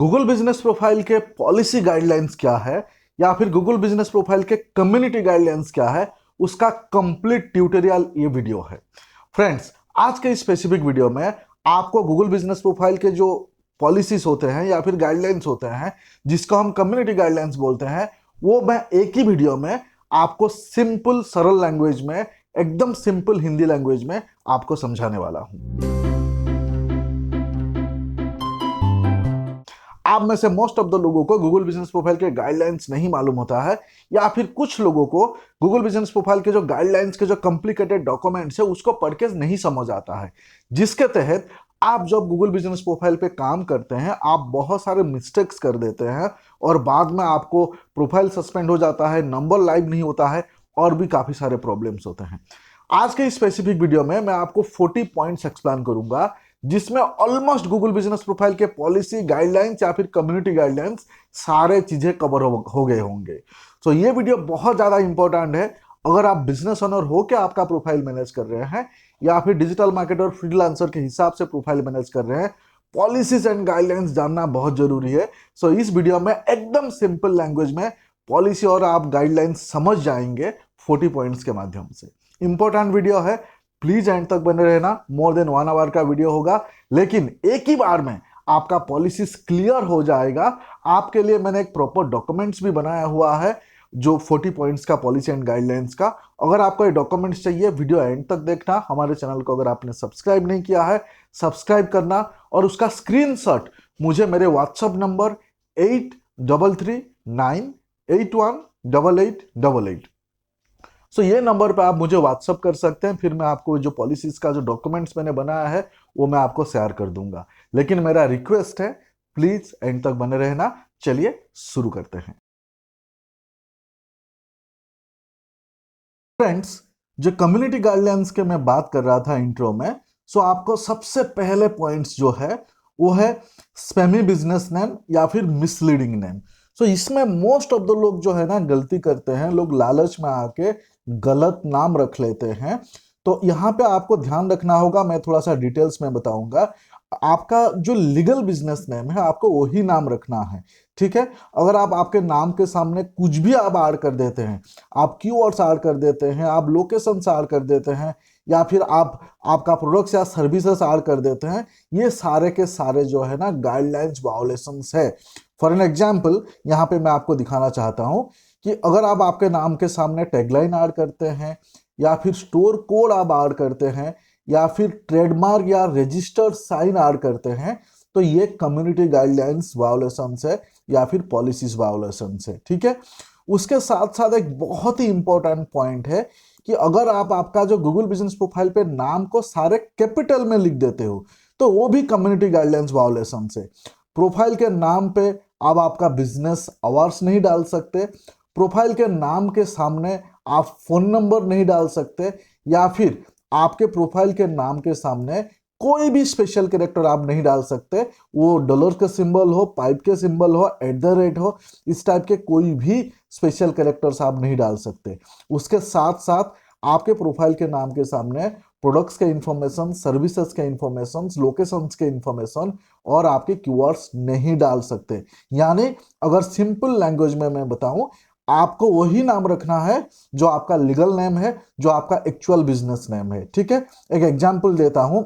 Google business profile के policy guidelines क्या है या फिर गूगल बिजनेस प्रोफाइल के कम्युनिटी गाइडलाइंस क्या है, उसका कंप्लीट ट्यूटोरियल ये वीडियो है। फ्रेंड्स, आज के स्पेसिफिक वीडियो में आपको गूगल बिजनेस प्रोफाइल के जो पॉलिसीज होते हैं या फिर गाइडलाइंस होते हैं, जिसको हम कम्युनिटी गाइडलाइंस बोलते हैं, वो मैं एक ही वीडियो में आपको सिंपल सरल लैंग्वेज में, एकदम सिंपल हिंदी लैंग्वेज में आपको समझाने वाला हूं। आप में से मोस्ट ऑफ द लोगों को गूगल बिजनेस प्रोफाइल के गाइडलाइंस नहीं मालूम होता है, या फिर कुछ लोगों को गूगल बिजनेस प्रोफाइल के जो गाइडलाइंस के जो कॉम्प्लिकेटेड डॉक्यूमेंट्स है उसको पढ़ के नहीं समझ आता है, जिसके तहत आप जब गूगल बिजनेस प्रोफाइल पे काम करते हैं आप बहुत सारे मिस्टेक्स कर देते हैं और बाद में आपको प्रोफाइल सस्पेंड हो जाता है, नंबर लाइव नहीं होता है और भी काफी सारे प्रॉब्लम्स होते हैं। आज के स्पेसिफिक वीडियो में मैं आपको 40 पॉइंट्स एक्सप्लेन करूंगा, जिसमें ऑलमोस्ट गूगल बिजनेस प्रोफाइल के पॉलिसी गाइडलाइंस या फिर कम्युनिटी गाइडलाइंस सारे चीजें कवर हो गए होंगे। तो ये वीडियो बहुत ज्यादा इंपॉर्टेंट है। अगर आप बिजनेस ओनर हो के आपका प्रोफाइल मैनेज कर रहे हैं या फिर डिजिटल मार्केटर फ्रीलांसर के हिसाब से प्रोफाइल मैनेज कर रहे हैं, पॉलिसीज एंड गाइडलाइंस जानना बहुत जरूरी है। सो इस वीडियो में एकदम सिंपल लैंग्वेज में पॉलिसी और आप गाइडलाइंस समझ जाएंगे 40 पॉइंट्स के माध्यम से। इंपॉर्टेंट वीडियो है, प्लीज एंड तक बने रहना। मोर देन 1 आवर का वीडियो होगा, लेकिन एक ही बार में आपका पॉलिसीज क्लियर हो जाएगा। आपके लिए मैंने एक प्रॉपर डॉक्यूमेंट्स भी बनाया हुआ है जो 40 पॉइंट्स का पॉलिसी एंड गाइडलाइंस का। अगर आपको ये डॉक्यूमेंट्स चाहिए, वीडियो एंड तक देखना। हमारे चैनल को अगर आपने सब्सक्राइब नहीं किया है, सब्सक्राइब करना और उसका स्क्रीनशॉट मुझे मेरे व्हाट्सएप नंबर 8339818888 सो ये नंबर पे आप मुझे व्हाट्सअप कर सकते हैं। फिर मैं आपको जो पॉलिसीज का जो डॉक्यूमेंट्स मैंने बनाया है वो मैं आपको शेयर कर दूंगा। लेकिन मेरा रिक्वेस्ट है, प्लीज एंड तक बने रहना। चलिए शुरू करते हैं। फ्रेंड्स, जो कम्युनिटी गाइडलाइंस के मैं बात कर रहा था इंट्रो में, सो आपको सबसे पहले पॉइंट्स जो है वो है स्पैमी बिजनेस नेम या फिर मिसलीडिंग नेम। सो इसमें मोस्ट ऑफ द लोग जो है ना गलती करते हैं, लोग लालच में आके गलत नाम रख लेते हैं। तो यहाँ पे आपको ध्यान रखना होगा, मैं थोड़ा सा डिटेल्स में बताऊंगा। आपका जो लीगल बिजनेस नेम है आपको वही नाम रखना है, ठीक है। अगर आप आपके नाम के सामने कुछ भी आप ऐड कर देते हैं, आप कीवर्ड्स ऐड कर देते हैं, आप लोकेशंस ऐड कर देते हैं, या फिर आप आपका प्रोडक्ट्स या सर्विसेज ऐड कर देते हैं, ये सारे के सारे जो है ना गाइडलाइंस वायोलेशंस है। फॉर एन एग्जांपल यहाँ पे मैं आपको दिखाना चाहता हूँ कि अगर आप आपके नाम के सामने टैगलाइन ऐड करते हैं या फिर स्टोर कोड आप ऐड करते हैं या फिर ट्रेडमार्क या रजिस्टर्ड साइन ऐड करते हैं, तो ये कम्युनिटी गाइडलाइंस वायोलेशंस है या फिर पॉलिसीज वायोलेशंस है, ठीक है। उसके साथ साथ एक बहुत ही इंपॉर्टेंट पॉइंट है कि अगर आप आपका जो गूगल बिजनेस प्रोफाइल पे नाम को सारे कैपिटल में लिख देते हो तो वो भी कम्युनिटी गाइडलाइंस वायोलेशंस है। प्रोफाइल के नाम पे आप आपका बिजनेस आवर्स नहीं डाल सकते, प्रोफाइल के नाम के सामने आप फोन नंबर नहीं डाल सकते, या फिर आपके प्रोफाइल के नाम के सामने कोई भी स्पेशल कैरेक्टर आप नहीं डाल सकते। वो डॉलर के सिंबल हो, पाइप के सिंबल हो, @ हो, इस टाइप के कोई भी स्पेशल कैरेक्टर्स आप नहीं डाल सकते। उसके साथ साथ आपके प्रोफाइल के नाम के सामने प्रोडक्ट्स के इंफॉर्मेशन, सर्विसेज के इंफॉर्मेशन, लोकेशंस के इंफॉर्मेशन और आपके कीवर्ड्स नहीं डाल सकते। यानी अगर सिंपल लैंग्वेज में मैं बताऊं, आपको वही नाम रखना है जो आपका लीगल नेम है, जो आपका एक्चुअल बिजनेस नेम है, ठीक है। एक एग्जांपल देता हूं,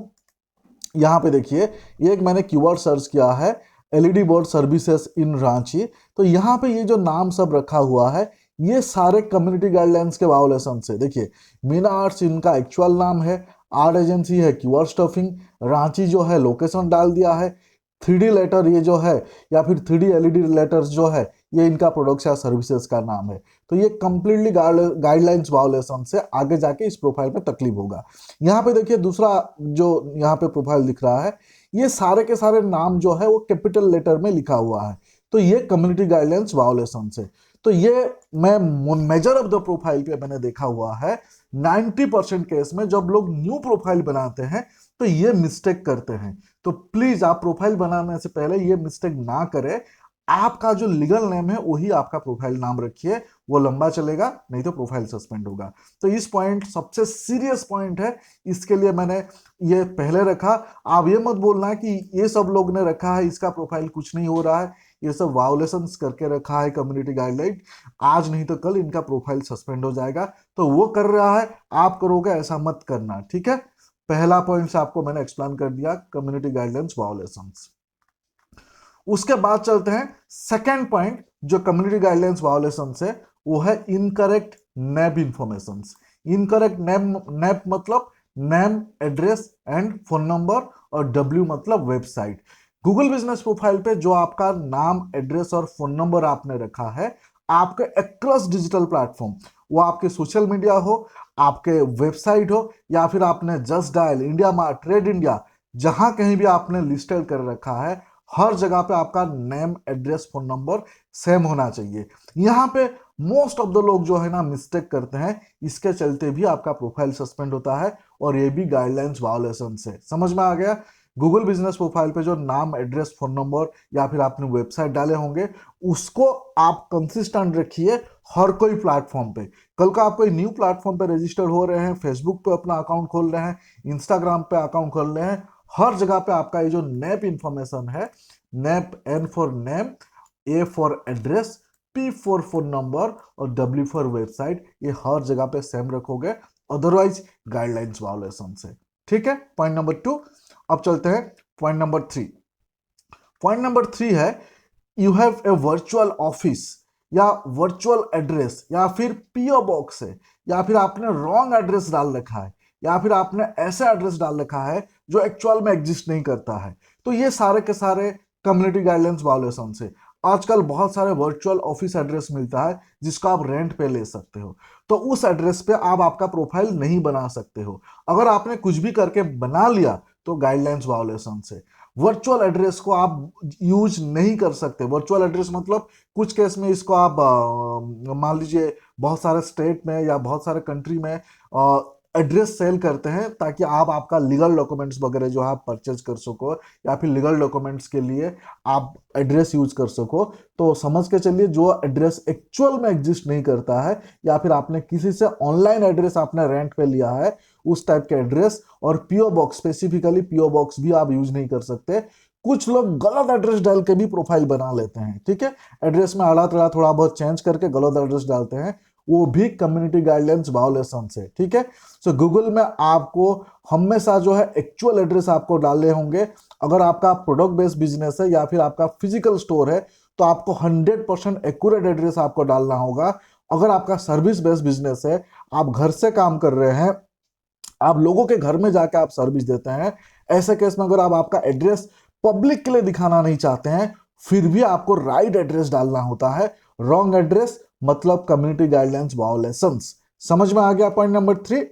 यहाँ पे देखिए, ये एक मैंने कीवर्ड सर्च किया है, LED board services in Ranchi. तो यहाँ पे ये जो नाम सब रखा हुआ है ये सारे कम्युनिटी गाइडलाइंस के वायोलेशन से। देखिए, मीना आर्ट्स इनका एक्चुअल नाम है, आर्ट एजेंसी है कीवर्ड स्टफिंग, रांची जो है लोकेशन डाल दिया है, 3D लेटर ये जो है या फिर 3D एलईडी लेटर्स जो है ये इनका प्रोडक्ट्स या सर्विसेज का नाम है। तो ये कंप्लीटली गाइडलाइंस वायोलेशन से आगे जाके इस प्रोफाइल में तकलीफ होगा। यहाँ पे देखिए, दूसरा जो यहाँ पे प्रोफाइल दिख रहा है, ये सारे के सारे नाम जो है वो कैपिटल लेटर में लिखा हुआ है। तो ये कम्युनिटी गाइडलाइंस वायोलेशन से। तो ये मैं मेजर ऑफ द प्रोफाइल पे मैंने देखा हुआ है 90% केस में जब लोग न्यू प्रोफाइल बनाते हैं तो ये मिस्टेक करते हैं। तो प्लीज आप प्रोफाइल बनाने से पहले ये मिस्टेक ना करें। आपका जो लीगल नेम है वही आपका प्रोफाइल नाम रखिए, वो लंबा चलेगा, नहीं तो प्रोफाइल सस्पेंड होगा। तो इस पॉइंट सबसे सीरियस पॉइंट है, इसके लिए मैंने ये पहले रखा। आप ये मत बोलना कि ये सब लोग ने रखा है, इसका प्रोफाइल कुछ नहीं हो रहा है, ये सब वायोलेशंस करके रखा है कम्युनिटी गाइडलाइन, आज नहीं तो कल इनका प्रोफाइल सस्पेंड हो जाएगा। तो वो कर रहा है, आप करोगे, ऐसा मत करना, ठीक है। पहला पॉइंट से आपको मैंने एक्सप्लेन कर दिया, कम्युनिटी गाइडलाइंस वायोलेशंस। उसके बाद चलते हैं सेकेंड पॉइंट, जो कम्युनिटी गाइडलाइंस वायोलेशंस है, वो है incorrect name informations. Incorrect name मतलब name, address and phone number, और डब्ल्यू मतलब वेबसाइट। गूगल बिजनेस प्रोफाइल पे जो आपका नाम, एड्रेस और फोन नंबर आपने रखा है, आपके अक्रॉस डिजिटल प्लेटफॉर्म, वो आपके सोशल मीडिया हो, आपके वेबसाइट हो, या फिर आपने just dial, India mart, trade India, जहां कहीं भी आपने लिस्टेड कर रखा है, हर जगह पे आपका name, address, phone number same होना चाहिए। यहाँ पे मोस्ट ऑफ द लोग जो है ना मिस्टेक करते हैं, इसके चलते भी आपका प्रोफाइल सस्पेंड होता है, और ये भी गाइडलाइंस वायोलेशन से। समझ में आ गया। गूगल बिजनेस प्रोफाइल पे जो नाम, एड्रेस, फोन नंबर या फिर आपने वेबसाइट डाले होंगे, उसको आप कंसिस्टेंट रखिए हर कोई प्लेटफॉर्म पे। कल को आप कोई न्यू प्लेटफॉर्म पे रजिस्टर हो रहे हैं, फेसबुक पे अपना अकाउंट खोल रहे हैं, इंस्टाग्राम पे अकाउंट खोल रहे हैं, हर जगह पे आपका ये जो नेप इंफॉर्मेशन है, NAP, N for name, A for address, P for phone number और डब्ल्यू फॉर वेबसाइट, ये हर जगह पे सेम रखोगे, अदरवाइज गाइडलाइंस वायोलेशन से। ठीक है, पॉइंट नंबर 2। अब चलते हैं पॉइंट नंबर 3। पॉइंट नंबर 3 है, you have a virtual office या वर्चुअल एड्रेस, या फिर पीओ बॉक्स है, या फिर आपने रॉन्ग एड्रेस डाल रखा है, या फिर आपने ऐसा एड्रेस डाल रखा है जो एक्चुअल में एग्जिस्ट नहीं करता है, तो ये सारे के सारे कम्युनिटी गाइडलाइंस वायोलेशन से। आजकल बहुत सारे वर्चुअल ऑफिस एड्रेस मिलता है जिसको आप रेंट पे ले सकते हो, तो उस एड्रेस पे आप आपका प्रोफाइल नहीं बना सकते हो। अगर आपने कुछ भी करके बना लिया तो गाइडलाइंस वायोलेशन से। वर्चुअल एड्रेस को आप यूज नहीं कर सकते। वर्चुअल एड्रेस मतलब कुछ केस में इसको आप मान लीजिए बहुत सारे स्टेट में या बहुत सारे कंट्री में एड्रेस सेल करते हैं, ताकि आप आपका लीगल डॉक्यूमेंट्स वगैरह जो आप परचेज कर सको, या फिर लीगल डॉक्यूमेंट्स के लिए आप एड्रेस यूज कर सको। तो समझ के चलिए, जो एड्रेस एक्चुअल में एग्जिस्ट नहीं करता है, या फिर आपने किसी से ऑनलाइन एड्रेस आपने रेंट पे लिया है, उस टाइप के एड्रेस, और PO box, specifically PO box भी आप यूज नहीं कर सकते। कुछ लोग गलत एड्रेस डाल के भी प्रोफाइल बना लेते हैं, ठीक है, एड्रेस में आड़ा तड़ा थोड़ा बहुत चेंज करके गलत एड्रेस डालते हैं, वो भी कम्युनिटी गाइडलाइंस वायोलेशन से। ठीक है, सो गूगल में आपको हमेशा जो है एक्चुअल एड्रेस आपको डालने होंगे। अगर आपका प्रोडक्ट बेस्ड बिजनेस है या फिर आपका फिजिकल स्टोर है, तो आपको 100% एक्यूरेट एड्रेस आपको डालना होगा। अगर आपका सर्विस बेस्ड बिजनेस है, आप घर से काम कर रहे हैं, आप लोगों के घर में जाके आप सर्विस देते हैं, ऐसे केस में अगर आप आपका एड्रेस पब्लिक के लिए दिखाना नहीं चाहते हैं, फिर भी आपको राइट एड्रेस डालना होता है। रॉन्ग एड्रेस मतलब कम्युनिटी गाइडलाइंस वायोलेशंस। समझ में आ गया पॉइंट नंबर 3।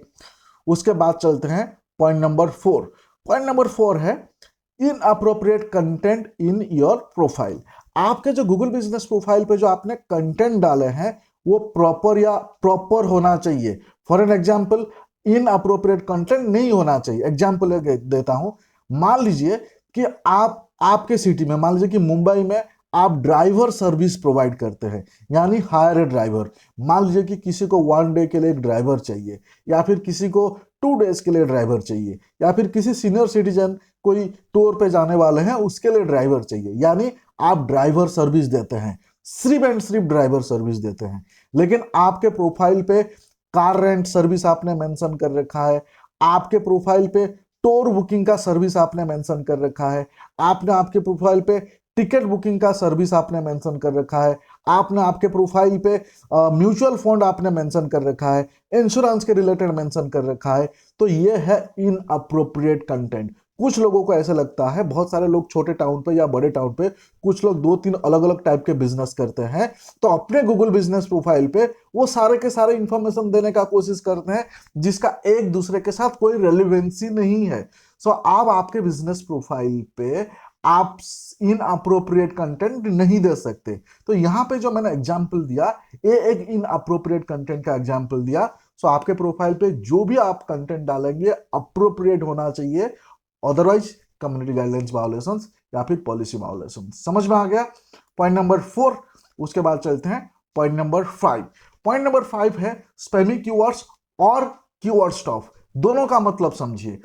उसके बाद चलते हैं पॉइंट नंबर 4। पॉइंट नंबर 4 है inappropriate content in your profile. आपके जो गूगल बिजनेस प्रोफाइल पे जो आपने कंटेंट डाले हैं, वो प्रॉपर या प्रॉपर होना चाहिए। For an example, inappropriate content नहीं होना चाहिए। एग्जाम्पल देता हूं, मान लीजिए कि आप आपके सिटी में, मान लीजिए कि मुंबई में आप ड्राइवर सर्विस प्रोवाइड करते हैं, यानी हायर ए ड्राइवर। मान लीजिए कि किसी को 1 डे के लिए एक ड्राइवर चाहिए, या फिर किसी को 2 डेज के लिए ड्राइवर चाहिए, या फिर किसी सीनियर सिटीजन कोई टूर पे जाने वाले हैं उसके लिए ड्राइवर चाहिए, यानी आप ड्राइवर सर्विस देते हैं, सिर्फ एंड सिर्फ ड्राइवर सर्विस देते हैं। लेकिन आपके प्रोफाइल पे कार रेंट सर्विस आपने मेंशन कर रखा है, आपके प्रोफाइल पे टूर बुकिंग का सर्विस आपने मेंशन कर रखा है, आपने आपके प्रोफाइल पे टिकट बुकिंग का सर्विस आपने मेंशन कर रखा है, आपने आपके प्रोफाइल पे म्यूचुअल फंड आपने मेंशन कर रखा है, इंश्योरेंस के रिलेटेड मेंशन कर रखा है, तो ये है इनअप्रोप्रिएट कंटेंट। कुछ लोगों को ऐसा लगता है, बहुत सारे लोग छोटे टाउन पे या बड़े टाउन पे, कुछ लोग 2-3 अलग अलग टाइप के बिजनेस करते हैं, तो अपने गूगल बिजनेस प्रोफाइल पे वो सारे के सारे इंफॉर्मेशन देने का कोशिश करते हैं जिसका एक दूसरे के साथ कोई रेलिवेंसी नहीं है। सो आप आपके बिजनेस प्रोफाइल पे आप इनअप्रोप्रिएट कंटेंट नहीं दे सकते। तो यहाँ पे जो मैंने एग्जाम्पल दिया, ये एक इनअप्रोप्रिएट कंटेंट का एग्जाम्पल दिया। सो आपके प्रोफाइल पे जो भी आप कंटेंट डालेंगे अप्रोप्रिएट होना चाहिए, अदरवाइज कम्युनिटी गाइडलाइंस वायोलेशंस या फिर पॉलिसी वायोलेशंस। समझ में आ गया पॉइंट नंबर 4। उसके बाद चलते हैं पॉइंट नंबर 5। पॉइंट नंबर 5 है स्पैमी कीवर्ड्स और कीवर्ड स्टफ। दोनों का मतलब समझिए।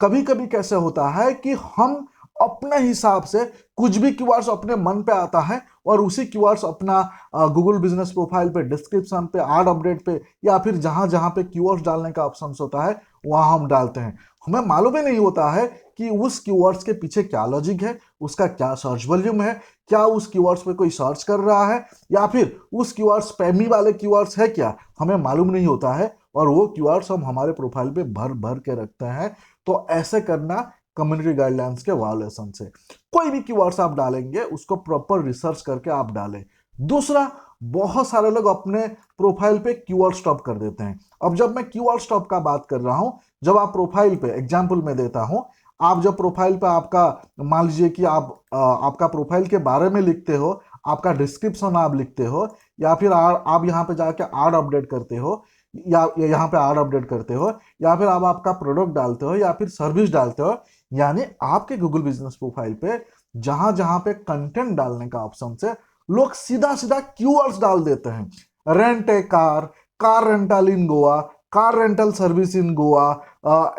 कभी कभी कैसे होता है कि हम अपने हिसाब से कुछ भी कीवर्ड्स अपने मन पे आता है और उसी कीवर्ड्स अपना गूगल बिजनेस प्रोफाइल पे, डिस्क्रिप्शन पे, ऐड अपडेट पे या फिर जहां जहां पे कीवर्ड्स डालने का ऑप्शन होता है वहां हम डालते हैं। हमें मालूम ही नहीं होता है कि उस कीवर्ड्स के पीछे क्या लॉजिक है, उसका क्या सर्च वॉल्यूम है, क्या उस कीवर्ड्स पे कोई सर्च कर रहा है या फिर उस कीवर्ड्स स्पैमी वाले कीवर्ड्स है क्या, हमें मालूम नहीं होता है और वो कीवर्ड्स हम हमारे प्रोफाइल पे भर भर के रखते हैं। तो ऐसे करना कम्युनिटी गाइडलाइंस के वायोलेशन से। कोई भी कीवर्ड्स आप डालेंगे उसको प्रॉपर रिसर्च करके आप डालें। दूसरा, बहुत सारे लोग अपने प्रोफाइल पे कीवर्ड स्टॉप कर देते हैं। अब जब मैं कीवर्ड स्टॉप का बात कर रहा हूं, जब आप प्रोफाइल पे, एग्जांपल में देता हूं, आप जब प्रोफाइल पे आपका, मान लीजिए कि आप आपका प्रोफाइल के बारे में लिखते हो, आपका डिस्क्रिप्शन आप लिखते हो या फिर आप यहाँ पे जाके ऐड अपडेट करते हो या यहाँ पे ऐड अपडेट करते हो या फिर आप आपका प्रोडक्ट डालते हो या फिर सर्विस डालते हो, यानी आपके गूगल बिजनेस प्रोफाइल पे जहां जहां पे कंटेंट डालने का ऑप्शन है लोग सीधा सीधा कीवर्ड्स डाल देते हैं। Rent a car, car rental in Goa, car rental service in Goa,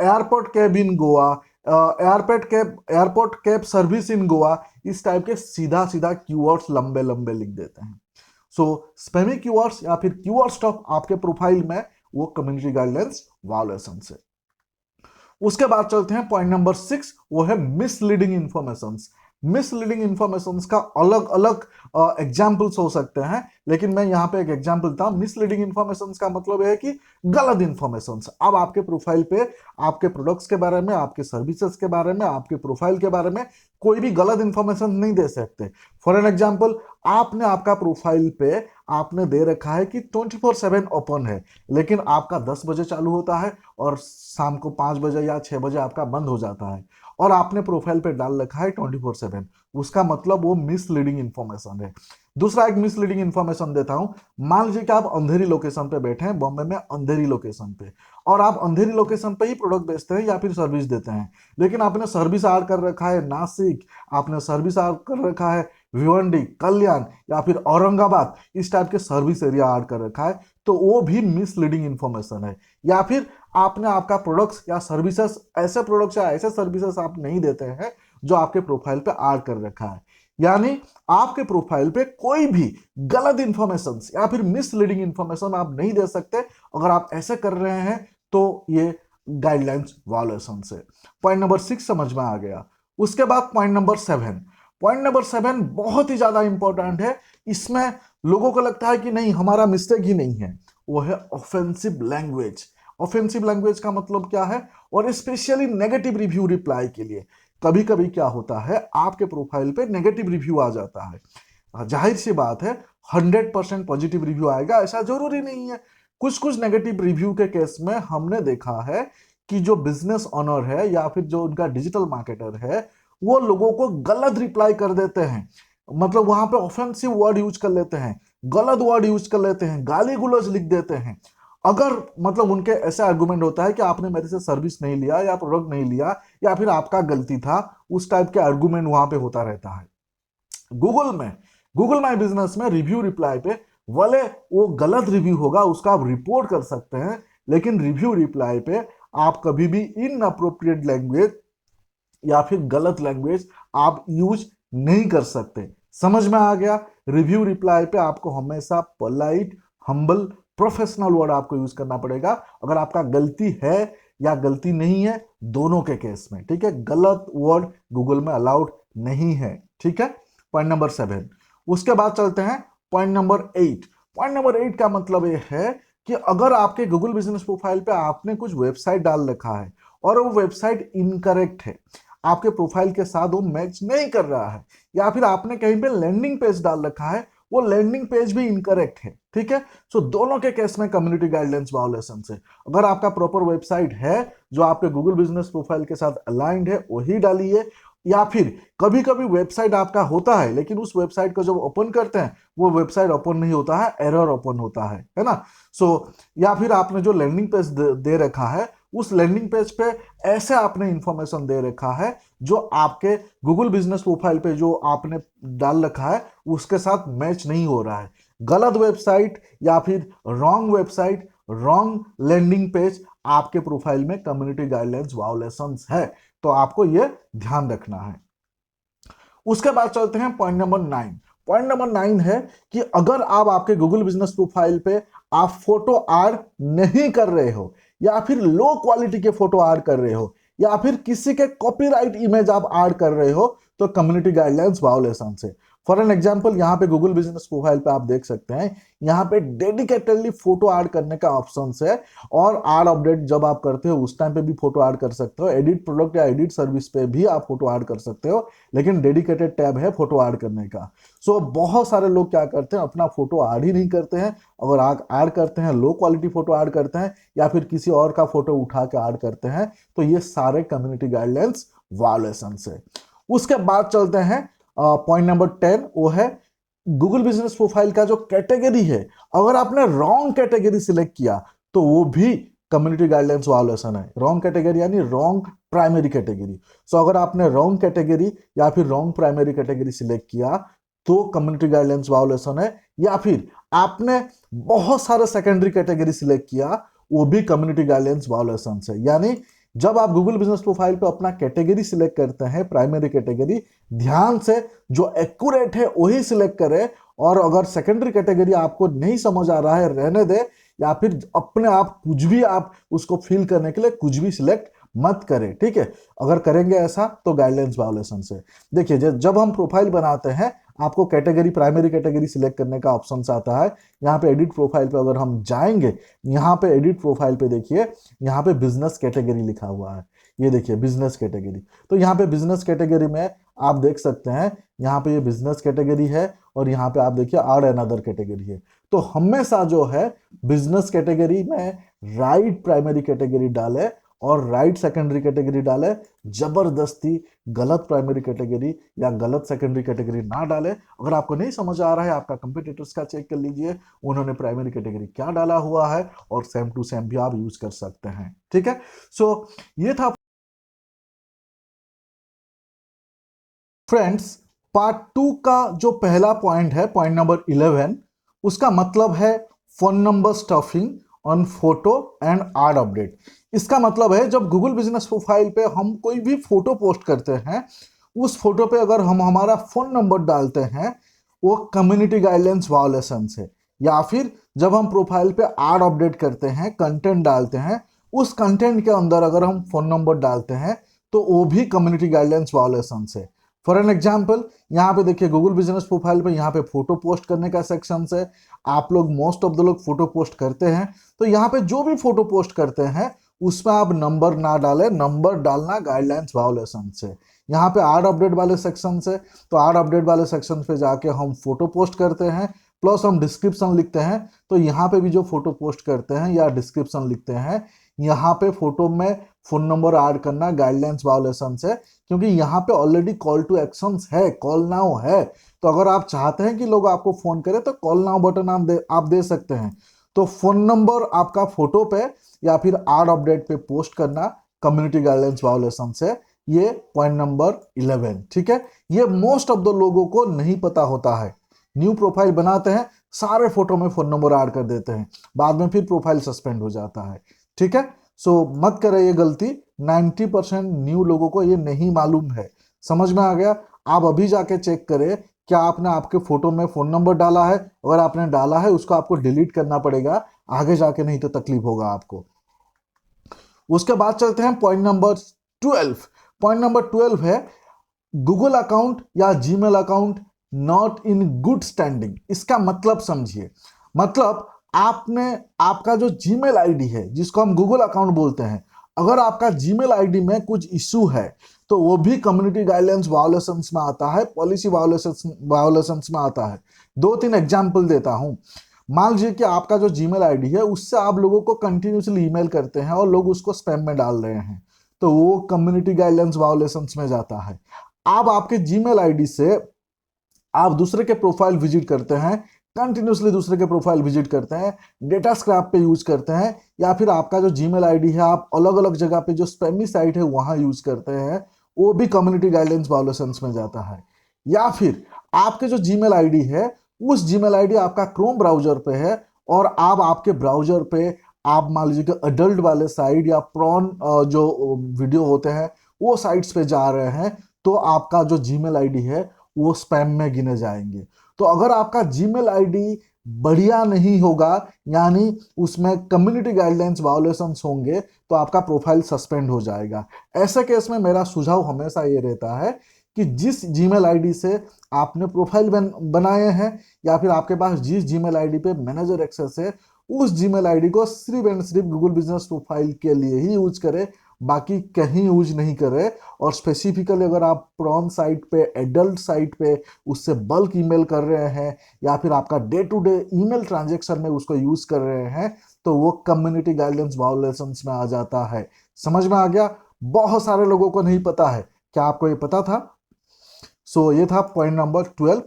airport cab in Goa, airport cab service in Goa, इस टाइप के सीधा सीधा कीवर्ड्स लंबे लंबे लिख देते हैं। सो स्पैमी कीवर्ड्स या फिर कीवर्ड स्टफ आपके प्रोफाइल में वो कम्युनिटी गाइडलाइंस वायोलेशन से। उसके बाद चलते हैं पॉइंट नंबर 6, वो है मिसलीडिंग इंफॉर्मेशन। मिसलीडिंग इंफॉर्मेशन का अलग अलग एग्जाम्पल्स हो सकते हैं, लेकिन मैं यहाँ पे एक एग्जाम्पल था। मिसलीडिंग इंफॉर्मेशन का मतलब है कि गलत इंफॉर्मेशन। अब आपके प्रोफाइल पे आपके प्रोडक्ट्स के बारे में, आपके सर्विसेज के बारे में, आपके प्रोफाइल के बारे में कोई भी गलत इंफॉर्मेशन नहीं दे सकते। फॉर एन एग्जाम्पल, आपने आपका प्रोफाइल पे आपने दे रखा है कि 24/7 ओपन है, लेकिन आपका 10 बजे चालू होता है और शाम को 5 बजे या 6 बजे आपका बंद हो जाता है, और आपने प्रोफाइल पे डाल रखा है 24/7। उसका मतलब वो मिसलीडिंग इंफॉर्मेशन है। दूसरा एक मिसलीडिंग इंफॉर्मेशन देता हूं। मान लीजिए कि आप अंधेरी लोकेशन पे बैठे हैं, बॉम्बे में अंधेरी लोकेशन पे, और आप अंधेरी लोकेशन पे ही प्रोडक्ट बेचते हैं या फिर सर्विस देते हैं, लेकिन आपने सर्विस ऐड कर रखा है नासिक, आपने सर्विस ऐड कर रखा है भिवंडी, कल्याण या फिर औरंगाबाद, इस टाइप के सर्विस एरिया ऐड कर रखा है, तो वो भी मिसलीडिंग इंफॉर्मेशन है। या फिर आपने आपका प्रोडक्ट्स या सर्विसेज, ऐसे प्रोडक्ट्स या ऐसे सर्विसेज आप नहीं देते हैं जो आपके प्रोफाइल पे ऐड कर रखा है, यानी आपके प्रोफाइल पे कोई भी गलत इंफॉर्मेशन या फिर मिसलीडिंग इंफॉर्मेशन आप नहीं दे सकते। अगर आप ऐसे कर रहे हैं तो ये गाइडलाइंस वायोलेशन से। पॉइंट नंबर 6 समझ में आ गया। उसके बाद पॉइंट नंबर 7। पॉइंट नंबर 7 बहुत ही ज्यादा इंपॉर्टेंट है। इसमें लोगों को लगता है कि नहीं, हमारा मिस्टेक ही नहीं है, वो है ऑफेंसिव लैंग्वेज। ऑफेंसिव लैंग्वेज का मतलब क्या है, और स्पेशली नेगेटिव रिव्यू रिप्लाई के लिए कभी कभी क्या होता है, आपके प्रोफाइल पे नेगेटिव रिव्यू आ जाता है। जाहिर सी बात है 100% पॉजिटिव रिव्यू आएगा ऐसा जरूरी नहीं है। कुछ कुछ नेगेटिव रिव्यू के केस में हमने देखा है कि जो बिजनेस ओनर है या फिर जो उनका डिजिटल मार्केटर है, वो लोगों को गलत रिप्लाई कर देते हैं। मतलब वहां पे ऑफेंसिव वर्ड यूज कर लेते हैं, गलत वर्ड यूज कर लेते हैं, गाली गुलौज लिख देते हैं। अगर मतलब उनके ऐसा आर्गुमेंट होता है कि आपने मेरे से सर्विस नहीं लिया या प्रोडक्ट नहीं लिया या फिर आपका गलती था, उस टाइप के आर्गुमेंट वहां पे होता रहता है। गूगल माई बिजनेस में रिव्यू रिप्लाई पे भले वो गलत रिव्यू होगा उसका आप रिपोर्ट कर सकते हैं, लेकिन रिव्यू रिप्लाई पे आप कभी भी इनअप्रोप्रिएट लैंग्वेज या फिर गलत लैंग्वेज आप यूज नहीं कर सकते। समझ में आ गया। रिव्यू रिप्लाई पे आपको हमेशा पोलाइट, हम्बल, प्रोफेशनल वर्ड आपको यूज करना पड़ेगा अगर आपका गलती है या गलती नहीं है, दोनों के केस में। ठीक है, गलत वर्ड गूगल में अलाउड नहीं है। ठीक है, पॉइंट नंबर 7। उसके बाद चलते हैं पॉइंट नंबर 8। पॉइंट नंबर 8 का मतलब यह है कि अगर आपके गूगल बिजनेस प्रोफाइल पे आपने कुछ वेबसाइट डाल रखा है और वो वेबसाइट इनकरेक्ट है, आपके प्रोफाइल के साथ वो मैच नहीं कर रहा है, या फिर आपने कहीं पे लैंडिंग पेज डाल रखा है, वो लैंडिंग पेज भी इनकरेक्ट है। ठीक है, सो दोनों के केस में कम्युनिटी गाइडलाइंस वायोलेशन से। अगर आपका प्रॉपर वेबसाइट है जो आपके गूगल बिजनेस प्रोफाइल के साथ अलाइंड है, वही डालिए। या फिर कभी कभी वेबसाइट आपका होता है लेकिन उस वेबसाइट को जब ओपन करते हैं वो वेबसाइट ओपन नहीं होता है, एरर ओपन होता है ना। सो या फिर आपने जो लैंडिंग पेज दे रखा है, उस लैंडिंग पेज पे ऐसे आपने इंफॉर्मेशन दे रखा है जो आपके गूगल बिजनेस प्रोफाइल पे जो आपने डाल रखा है उसके साथ मैच नहीं हो रहा है। गलत वेबसाइट या फिर wrong website, wrong landing page आपके प्रोफाइल में कम्युनिटी गाइडलाइंस वायोलेशंस है, तो आपको यह ध्यान रखना है। उसके बाद चलते हैं पॉइंट नंबर 9। पॉइंट नंबर 9 है कि अगर आप आपके गूगल बिजनेस प्रोफाइल पे आप फोटो ऐड नहीं कर रहे हो, या फिर लो क्वालिटी के फोटो ऐड कर रहे हो, या फिर किसी के कॉपीराइट इमेज आप ऐड कर रहे हो, तो कम्युनिटी गाइडलाइंस वायोलेशन से। फॉर एन एग्जांपल, यहाँ पे गूगल बिजनेस प्रोफाइल पे आप देख सकते हैं, यहाँ पे डेडिकेटेडली फोटो ऐड करने का ऑप्शन है, और ऐड अपडेट जब आप करते हो उस टाइम पे भी फोटो ऐड कर सकते हो, एडिट प्रोडक्ट या एडिट सर्विस पे भी आप फोटो ऐड कर सकते हो, लेकिन डेडिकेटेड टैब है फोटो ऐड करने का। सो बहुत सारे लोग क्या करते हैं, अपना फोटो ऐड ही नहीं करते हैं, अगर आप ऐड करते हैं लो क्वालिटी फोटो ऐड करते हैं, या फिर किसी और का फोटो उठा के ऐड करते हैं, तो ये सारे कम्युनिटी गाइडलाइंस वायोलेशन है। उसके बाद चलते हैं पॉइंट नंबर 10, वो है गूगल बिजनेस प्रोफाइल का जो कैटेगरी है, अगर आपने रॉन्ग कैटेगरी सिलेक्ट किया तो वो भी कम्युनिटी गाइडलाइंस वायोलेशन है। रॉन्ग कैटेगरी यानी रॉन्ग प्राइमरी कैटेगरी। सो अगर आपने रॉन्ग कैटेगरी या फिर रॉन्ग प्राइमरी कैटेगरी सिलेक्ट किया तो कम्युनिटी गाइडलाइंस वायोलेशन है, या फिर आपने बहुत सारे सेकेंडरी कैटेगरी सिलेक्ट किया, वो भी कम्युनिटी गाइडलाइंस वायोलेशन है। यानी जब आप गूगल बिजनेस प्रोफाइल पे अपना कैटेगरी सिलेक्ट करते हैं, प्राइमरी कैटेगरी, ध्यान से जो एक्यूरेट है वही सिलेक्ट करें, और अगर सेकेंडरी कैटेगरी आपको नहीं समझ आ रहा है रहने दे, या फिर अपने आप कुछ भी आप उसको फिल करने के लिए कुछ भी सिलेक्ट मत करें, ठीक है। अगर करेंगे ऐसा तो गाइडलाइंस वायोलेशन से। देखिए जब हम प्रोफाइल बनाते हैं, आपको कैटेगरी प्राइमरी कैटेगरी सिलेक्ट करने का ऑप्शन आता है। यहाँ पे एडिट प्रोफाइल पे अगर हम जाएंगे, यहाँ पे एडिट प्रोफाइल पे देखिए, यहाँ पे बिजनेस कैटेगरी लिखा हुआ है, ये देखिए बिजनेस कैटेगरी। तो यहाँ पे बिजनेस कैटेगरी में आप देख सकते हैं, यहाँ पे ये बिजनेस कैटेगरी है, और यहाँ पे आप देखिए ऐड अनदर कैटेगरी है। तो हमेशा जो है बिजनेस कैटेगरी में राइट प्राइमरी कैटेगरी डाले और राइट सेकेंडरी कैटेगरी डाले, जबरदस्ती गलत प्राइमरी कैटेगरी या गलत सेकेंडरी कैटेगरी ना डाले। अगर आपको नहीं समझ आ रहा है, आपका कंपटीटर्स का चेक कर लीजिए, उन्होंने प्राइमरी कैटेगरी क्या डाला हुआ है, और सेम टू सेम भी आप यूज कर सकते हैं, ठीक है। सो ये था फ्रेंड्स पार्ट 2 का जो पहला पॉइंट है, पॉइंट नंबर 11, उसका मतलब है phone number stuffing on photo and add update. इसका मतलब है जब गूगल बिजनेस प्रोफाइल पे हम कोई भी फोटो पोस्ट करते हैं, उस फोटो पे अगर हम हमारा फोन नंबर डालते हैं, वो कम्युनिटी गाइडलाइंस वायोलेशन है। या फिर जब हम प्रोफाइल पे ऐड अपडेट करते हैं, कंटेंट डालते हैं, उस कंटेंट के अंदर अगर हम फोन नंबर डालते हैं, तो वो भी कम्युनिटी गाइडलाइंस वायोलेशन है। फॉर एन एग्जाम्पल, यहाँ पे देखिए गूगल बिजनेस प्रोफाइल पे यहाँ पे फोटो पोस्ट करने का सेक्शन है। आप लोग मोस्ट ऑफ द लोग फोटो पोस्ट करते हैं, तो यहाँ पे जो भी फोटो पोस्ट करते हैं उसमें आप नंबर ना डालें, नंबर डालना गाइडलाइंस वायोलेशन से। यहाँ पे ऐड अपडेट वाले सेक्शन से, तो ऐड अपडेट वाले सेक्शन पे जाके हम फोटो पोस्ट करते हैं, प्लस हम डिस्क्रिप्शन लिखते हैं। तो यहाँ पे भी जो फोटो पोस्ट करते हैं या डिस्क्रिप्शन लिखते हैं, यहाँ पे फोटो में फोन नंबर ऐड करना गाइडलाइंस वायोलेशन है, क्योंकि यहाँ पे ऑलरेडी कॉल टू एक्शंस है, कॉल नाउ है। तो अगर आप चाहते हैं कि लोग आपको फोन करें तो कॉल नाउ बटन आप दे सकते हैं। तो फोन नंबर आपका फोटो पे या फिर ऐड अपडेट पे पोस्ट करना कम्युनिटी गाइडलाइंस वायोलेशन से। ये पॉइंट नंबर 11, ठीक है। ये मोस्ट ऑफ द लोगों को नहीं पता होता है। न्यू प्रोफाइल बनाते हैं, सारे फोटो में फोन नंबर ऐड कर देते हैं, बाद में फिर प्रोफाइल सस्पेंड हो जाता है, ठीक है। सो मत करें ये गलती। 90% न्यू लोगों को ये नहीं मालूम है। समझ में आ गया? आप अभी जाके चेक करें क्या आपने आपके फोटो में फोन नंबर डाला है। अगर आपने डाला है उसको आपको डिलीट करना पड़ेगा आगे जाके, नहीं तो तकलीफ होगा आपको। उसके बाद चलते हैं पॉइंट नंबर 12। पॉइंट नंबर 12 है गूगल अकाउंट या Gmail account not in good standing. इसका मतलब समझिए, मतलब आपने आपका जो जीमेल आईडी है जिसको हम गूगल अकाउंट बोलते हैं, अगर आपका जीमेल आईडी में कुछ इशू है तो वो भी कम्युनिटी गाइडलाइंस वायोलेशंस में आता है, पॉलिसी वायोलेशंस में आता है। 2-3 एग्जांपल देता हूं। मान लीजिए कि आपका जो जीमेल आईडी है उससे आप लोगों को कंटिन्यूसली ईमेल करते हैं और लोग उसको स्पैम में डाल रहे हैं, तो वो कम्युनिटी गाइडलाइंस वायोलेशंस में जाता है। आप आपके जीमेल आईडी से आप दूसरे के प्रोफाइल विजिट करते हैं, कंटिन्यूसली दूसरे के प्रोफाइल विजिट करते हैं, डेटा स्क्रैप पे यूज करते हैं, या फिर आपका जो जीमेल आईडी है आप अलग अलग जगह पे जो स्पैमी साइट है वहां यूज करते हैं, वो भी कम्युनिटी गाइडलाइंस वायोलेशंस में जाता है। या फिर आपके जो जीमेल आईडी है उस जीमेल आईडी आपका क्रोम ब्राउजर पे है और आप आपके ब्राउजर पे आप मान लीजिए कि अडल्ट वाले साइट या प्रॉन जो वीडियो होते हैं वो साइट्स पे जा रहे हैं, तो आपका जो जीमेल आईडी है वो स्पैम में गिने जाएंगे। तो अगर आपका जीमेल आईडी बढ़िया नहीं होगा, यानी उसमें कम्युनिटी गाइडलाइंस वायोलेशंस होंगे, तो आपका प्रोफाइल सस्पेंड हो जाएगा। ऐसे केस में मेरा सुझाव हमेशा ये रहता है कि जिस जीमेल आईडी से आपने प्रोफाइल बनाए हैं या फिर आपके पास जिस जीमेल आईडी पे मैनेजर एक्सेस है, उस जीमेल आईडी को सिर्फ एंड सिर्फ गूगल बिजनेस प्रोफाइल के लिए ही यूज करें, बाकी कहीं यूज नहीं करें। और स्पेसिफिकली अगर आप प्रॉन साइट पे, एडल्ट साइट पे उससे बल्क ईमेल कर रहे हैं या फिर आपका day to day email transaction में उसको यूज कर रहे हैं, तो वो कम्युनिटी गाइडलाइंस वायोलेशंस में आ जाता है। समझ में आ गया? बहुत सारे लोगों को नहीं पता है, क्या आपको ये पता था? सो ये था पॉइंट नंबर 12,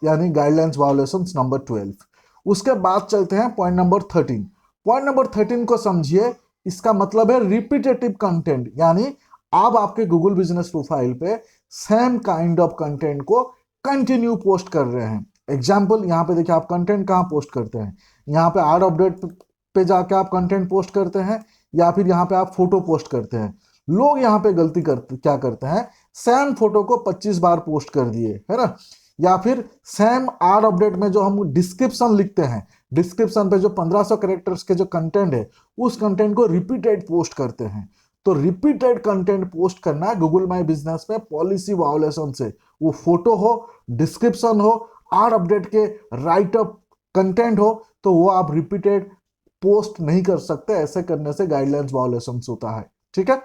यानी गाइडलाइंस वायोलेशंस नंबर 12। उसके बाद चलते हैं पॉइंट नंबर 13। पॉइंट नंबर 13 को समझिए, इसका मतलब है रिपीटेटिव कंटेंट, यानी आप आपके गूगल बिजनेस प्रोफाइल पे सेम काइंड ऑफ कंटेंट को कंटिन्यू पोस्ट कर रहे हैं। एग्जाम्पल यहाँ पे देखिए, आप कंटेंट कहाँ पोस्ट करते हैं? यहाँ पे एड अपडेट पे जाके आप कंटेंट पोस्ट करते हैं या फिर यहाँ पे आप फोटो पोस्ट करते हैं। लोग यहाँ पे गलती करते क्या करते हैं, सेम फोटो को 25 बार पोस्ट कर दिए, है ना। या फिर सेम एड अपडेट में जो हम डिस्क्रिप्शन लिखते हैं, डिस्क्रिप्शन पे जो 1500 कैरेक्टर्स के जो कंटेंट है, उस कंटेंट को रिपीटेड पोस्ट करते हैं। तो रिपीटेड कंटेंट पोस्ट करना गूगल माई बिजनेस में पॉलिसी वायोलेशन से, वो फोटो हो, डिस्क्रिप्शन हो, एड अपडेट के राइट अप कंटेंट हो, तो वो आप रिपीटेड पोस्ट नहीं कर सकते। ऐसे करने से गाइडलाइंस वायोलेशन होता है। ठीक है।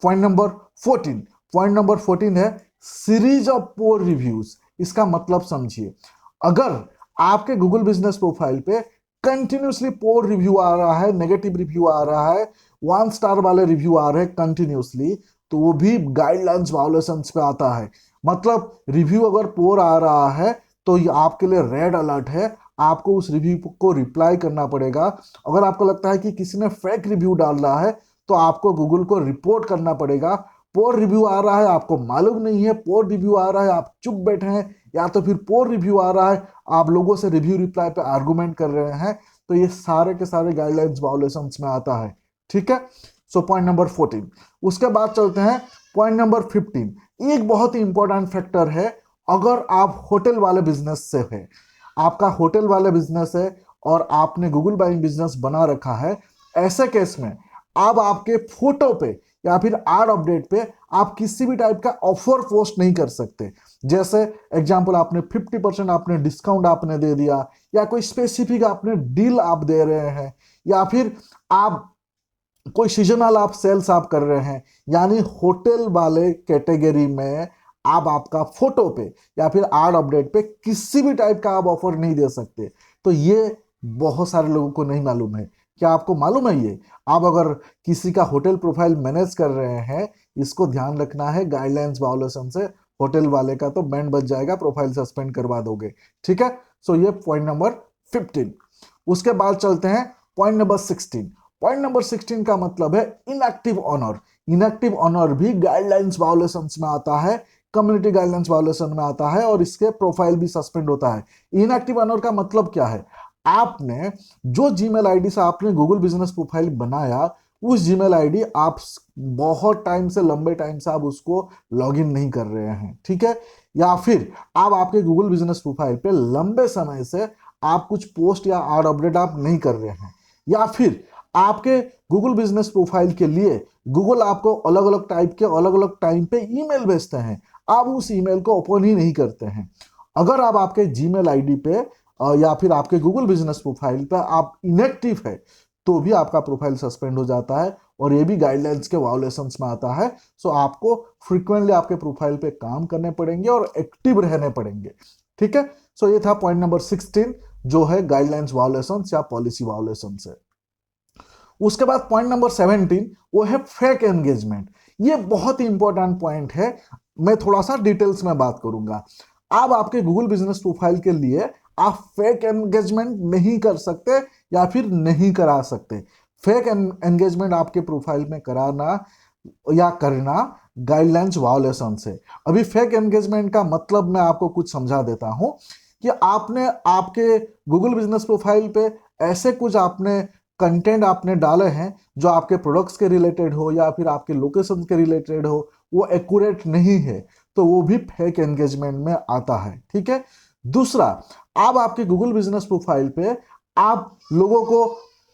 पॉइंट नंबर 14, पॉइंट नंबर 14 है सीरीज ऑफ पोर रिव्यूज। इसका मतलब समझिए, अगर आपके गूगल बिजनेस प्रोफाइल पे कंटिन्यूसली पोर रिव्यू आ रहा है, नेगेटिव रिव्यू आ रहा है, 1 स्टार वाले रिव्यू आ रहे हैं कंटिन्यूसली, तो वो भी गाइडलाइंस वायोलेशंस पे आता है। मतलब रिव्यू अगर पोर आ रहा है तो ये आपके लिए रेड अलर्ट है, आपको उस रिव्यू को रिप्लाई करना पड़ेगा। अगर आपको लगता है कि किसी ने फेक रिव्यू डाल रहा है, तो आपको गूगल को रिपोर्ट करना पड़ेगा। पोर रिव्यू आ रहा है, आपको मालूम नहीं है पोर रिव्यू आ रहा है, आप चुप बैठे हैं, या तो फिर पोर रिव्यू आ रहा है, आप लोगों से रिव्यू रिप्लाई पे आर्गुमेंट कर रहे हैं, तो ये सारे के सारे गाइडलाइंस वायोलेशंस में आता है। ठीक है। So point number 14। उसके बाद चलते हैं पॉइंट नंबर 15। एक बहुत ही इंपॉर्टेंट फैक्टर है, अगर आप होटल वाले बिजनेस से है, आपका होटल वाले बिजनेस है और आपने गूगल बाइंग बिजनेस बना रखा है, ऐसे केस में आप आपके फोटो पे या फिर एड अपडेट पे आप किसी भी टाइप का ऑफर पोस्ट नहीं कर सकते। जैसे एग्जांपल, आपने 50% आपने डिस्काउंट आपने दे दिया, या कोई स्पेसिफिक आपने डील आप दे रहे हैं, या फिर आप कोई सीजनल आप सेल्स आप कर रहे हैं, यानी होटल वाले कैटेगरी में आप आपका फोटो पे या फिर एड अपडेट पे किसी भी टाइप का आप ऑफर नहीं दे सकते। तो ये बहुत सारे लोगों को नहीं मालूम है। क्या आपको मालूम है ये? आप अगर किसी का होटल प्रोफाइल मैनेज कर रहे हैं, इसको ध्यान रखना है, गाइडलाइंस वायोलेशन से होटल वाले का तो बैंड बच जाएगा, प्रोफाइल सस्पेंड करवा दोगे। ठीक है। सो ये पॉइंट नंबर 15। उसके बाद चलते हैं पॉइंट नंबर 16। पॉइंट नंबर 16 का मतलब है इनएक्टिव ऑनर। इनएक्टिव ऑनर भी गाइडलाइंस वायोलेशंस में आता है, कम्युनिटी गाइडलाइंस वायोलेशन में आता है, और इसके प्रोफाइल भी सस्पेंड होता है। इनएक्टिव ऑनर का मतलब क्या है? आपने जो जीमेल आईडी से आपने गूगल बिजनेस प्रोफाइल बनाया, उस जीमेल आईडी आप बहुत टाइम से, लंबे टाइम से आप उसको लॉगिन नहीं कर रहे हैं। ठीक है। या फिर आप आपके गूगल बिजनेस प्रोफाइल पे लंबे समय से आप कुछ पोस्ट या एड अपडेट आप नहीं कर रहे हैं, या फिर आपके गूगल बिजनेस प्रोफाइल के लिए गूगल आपको अलग अलग टाइप के अलग अलग टाइम पे ईमेल भेजते हैं, आप उस ईमेल को ओपन ही नहीं करते हैं। अगर आप आपके जीमेल आईडी पे या फिर आपके गूगल बिजनेस प्रोफाइल पे आप इनएक्टिव है, तो भी आपका प्रोफाइल सस्पेंड हो जाता है, और ये भी गाइडलाइंस के वायोलेशंस में आता है। सो आपको फ्रीक्वेंटली आपके प्रोफाइल पे काम करने पड़ेंगे और एक्टिव रहने पड़ेंगे। ठीक है। सो ये था पॉइंट नंबर 16, जो है गाइडलाइंस वायोलेशंस या पॉलिसी वायोलेशंस है। उसके बाद पॉइंट नंबर 17, वो है फेक एंगेजमेंट। ये बहुत ही इंपॉर्टेंट पॉइंट है, मैं थोड़ा सा डिटेल्स में बात करूंगा। आप आपके गूगल बिजनेस प्रोफाइल के लिए आप फेक एंगेजमेंट नहीं कर सकते या फिर नहीं करा सकते। फेक एंगेजमेंट आपके प्रोफाइल में कराना या करना गाइडलाइंस वायोलेशन से। अभी फेक एंगेजमेंट का मतलब मैं आपको कुछ समझा देता हूं। कि आपने आपके गूगल बिजनेस प्रोफाइल पे ऐसे कुछ आपने कंटेंट आपने डाले हैं जो आपके प्रोडक्ट्स के रिलेटेड हो या फिर आपके लोकेशन के रिलेटेड हो, वो एक्यूरेट नहीं है, तो वो भी फेक एंगेजमेंट में आता है। ठीक है। दूसरा, आप आपके गूगल बिजनेस प्रोफाइल पे आप लोगों को